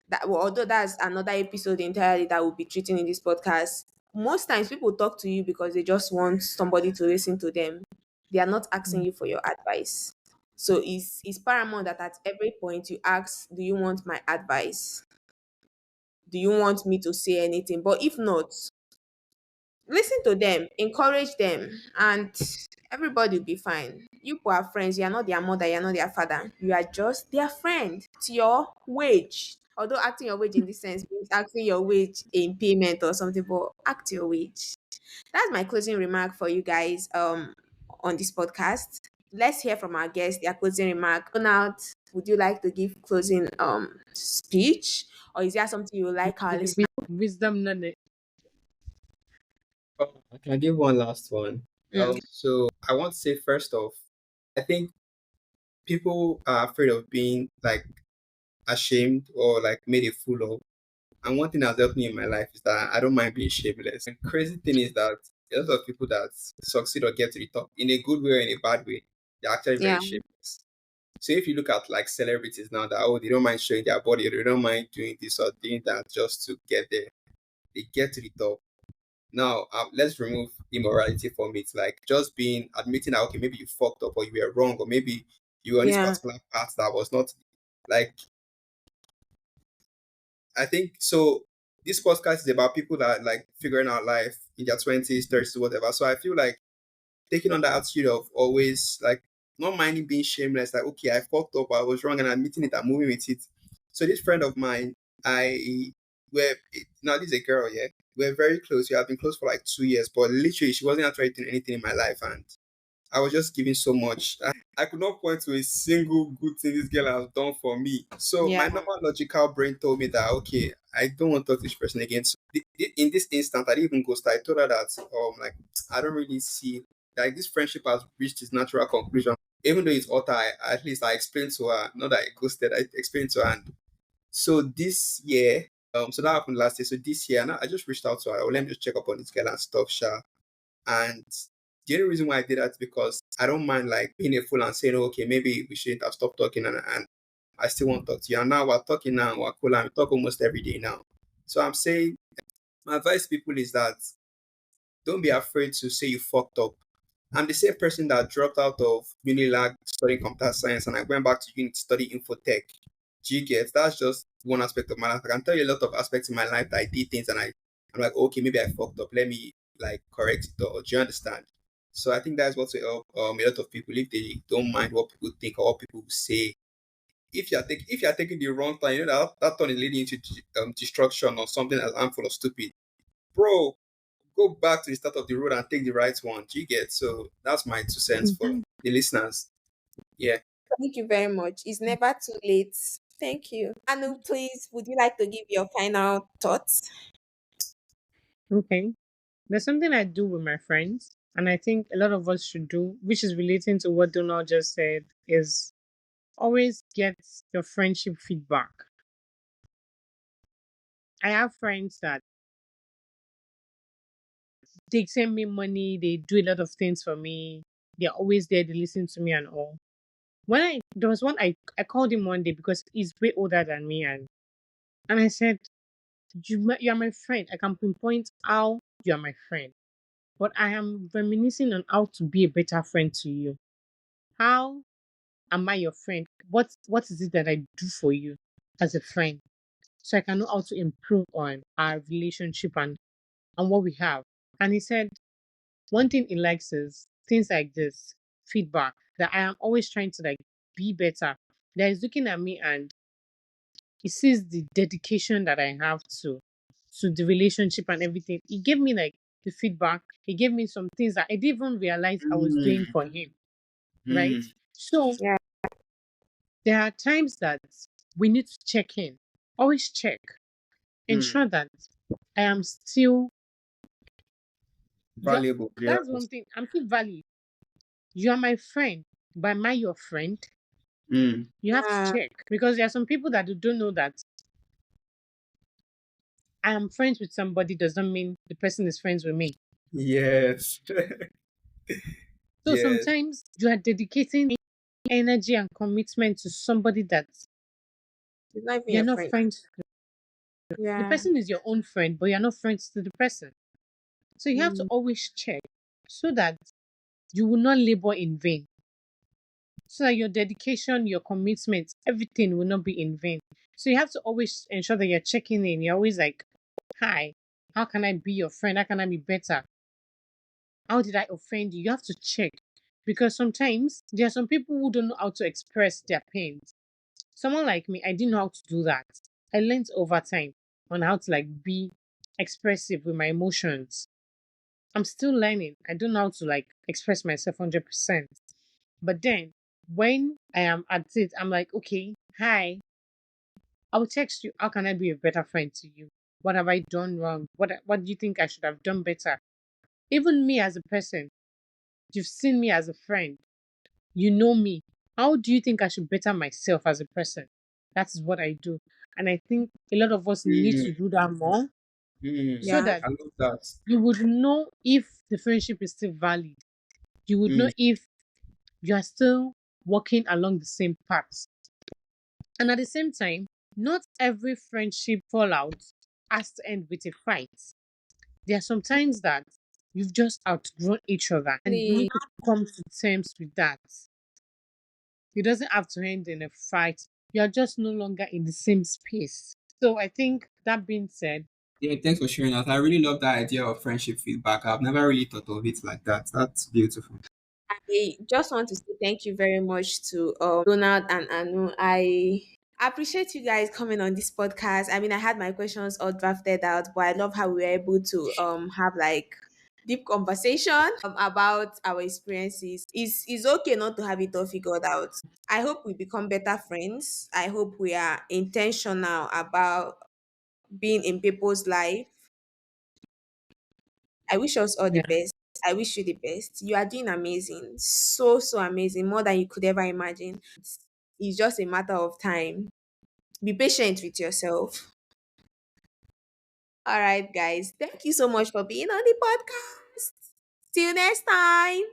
That, well, although that's another episode entirely that we'll be treating in this podcast. Most times people talk to you because they just want somebody to listen to them. They are not asking Mm. you for your advice. So it's paramount that at every point you ask, do you want my advice? Do you want me to say anything? But if not, listen to them, encourage them, and everybody will be fine. You people are friends. You are not their mother, you are not their father. You are just their friend to your wage. Although acting your wage in this sense means acting your wage in payment or something, but act your wage. That's my closing remark for you guys on this podcast. Let's hear from our guests, their closing remark. Donald, would you like to give closing speech? Or is there something you would like our listeners? Wisdom, knowledge. I can give one last one. Mm, So I want to say first off, I think people are afraid of being like ashamed or like made a fool of. And one thing that's helped me in my life is that I don't mind being shameless. And crazy thing is that a lot of people that succeed or get to the top in a good way or in a bad way, they're actually very yeah. shameless. So if you look at like celebrities now that they don't mind showing their body, they don't mind doing this or doing that just to get there. They get to the top. Now, let's remove immorality from it. Like just being admitting that okay, maybe you fucked up or you were wrong, or maybe you were on this Yeah. particular path that was not like I think so. This podcast is about people that like figuring out life in their 20s, 30s, whatever. So I feel like taking on the attitude of always like not minding being shameless, like okay, I fucked up, I was wrong, and admitting it and moving with it. So this friend of mine, I we're now this is a girl, yeah. We're very close. We have been close for like 2 years, but literally she wasn't actually doing anything in my life, and I was just giving so much. I could not point to a single good thing this girl has done for me. So my Yeah. normal logical brain told me that okay, I don't want to talk to this person again. So in this instant, I didn't even ghost her. I told her that like I don't really see like this friendship has reached its natural conclusion. Even though it's utter, at least I explained to her, not that I ghosted, I explained to her. And so this year, so that happened last year. So this year, now I just reached out to her. Oh, let me just check up on this girl and stuff, sure. And the only reason why I did that is because I don't mind like being a fool and saying, okay, maybe we shouldn't have stopped talking and I still want to talk to you. And now we're talking now, we're cool, and we talk almost every day now. So I'm saying my advice to people is that don't be afraid to say you fucked up. I'm the same person that dropped out of Unilag studying computer science and I went back to uni to study infotech. Do you get? That's just one aspect of my life. I can tell you a lot of aspects in my life that I did things and I'm like, okay, maybe I fucked up. Let me like correct it or do you understand? So I think that's what will help a lot of people if they don't mind what people think or what people say. If you're taking the wrong turn, you know that turn is leading into destruction or something as harmful or stupid. bro, go back to the start of the road and take the right one. Do you get? So that's my 2 cents for Mhm. the listeners. Yeah. Thank you very much. It's never too late. Thank you. Anu, please, would you like to give your final thoughts? Okay. There's something I do with my friends, and I think a lot of us should do, which is relating to what Donald just said, is always get your friendship feedback. I have friends that they send me money, they do a lot of things for me, they're always there, they listen to me and all. There was one I called him one day because he's way older than me, and I said, you're my friend. I can pinpoint how you're my friend. But I am reminiscing on how to be a better friend to you. How am I your friend? What is it that I do for you as a friend? So I can know how to improve on our relationship and what we have. And he said one thing he likes is things like this, feedback, that I am always trying to like be better. That he's looking at me and he sees the dedication that I have to the relationship and everything. He gave me like the feedback. He gave me some things that I didn't even realize I was doing Mm, for him. Right. mm, So Yeah. there are times that we need to check in. Always check. mm. Ensure that I am still you are, Valuable. Yeah. that's one thing. I'm still valid. You are my friend, but am I your friend? Mm. You have to Yeah. check because there are some people that don't know that I am friends with somebody does not mean the person is friends with me. Yes. So Yes. sometimes you are dedicating energy and commitment to somebody that It's not even you're your not friend. friends. The Yeah. person is your own friend, but you're not friends to the person. So you have to Mm. always check so that you will not labor in vain. So that your dedication, your commitment, everything will not be in vain. So you have to always ensure that you're checking in. You're always like, hi, how can I be your friend? How can I be better? How did I offend you? You have to check. Because sometimes there are some people who don't know how to express their pains. Someone like me, I didn't know how to do that. I learned over time on how to like be expressive with my emotions. I'm still learning. I don't know how to like express myself 100%. But then when I am at it, I'm like, okay, hi, I'll text you. How can I be a better friend to you? What have I done wrong? What do you think I should have done better? Even me as a person, you've seen me as a friend. You know me. How do you think I should better myself as a person? That is what I do. And I think a lot of us need Mm, to do that more mm. so Yeah. that I love that. you would know if the friendship is still valid. You would know Mm, if you are still walking along the same path. And at the same time, not every friendship fallout has to end with a fight. There are sometimes that you've just outgrown each other and you Please. need to come to terms with that. It doesn't have to end in a fight. You're just no longer in the same space. So I think that being said, yeah, thanks for sharing that. I really love that idea of friendship feedback. I've never really thought of it like that. That's beautiful. I just want to say thank you very much to Donald and Anu. I appreciate you guys coming on this podcast. I mean, I had my questions all drafted out, but I love how we were able to have like deep conversation about our experiences. It's okay not to have it all figured out. I hope we become better friends. I hope we are intentional about being in people's life. I wish us all the yeah, best. I wish you the best. You are doing amazing. So, so amazing. More than you could ever imagine. It's just a matter of time. Be patient with yourself. All right, guys. Thank you so much for being on the podcast. See you next time.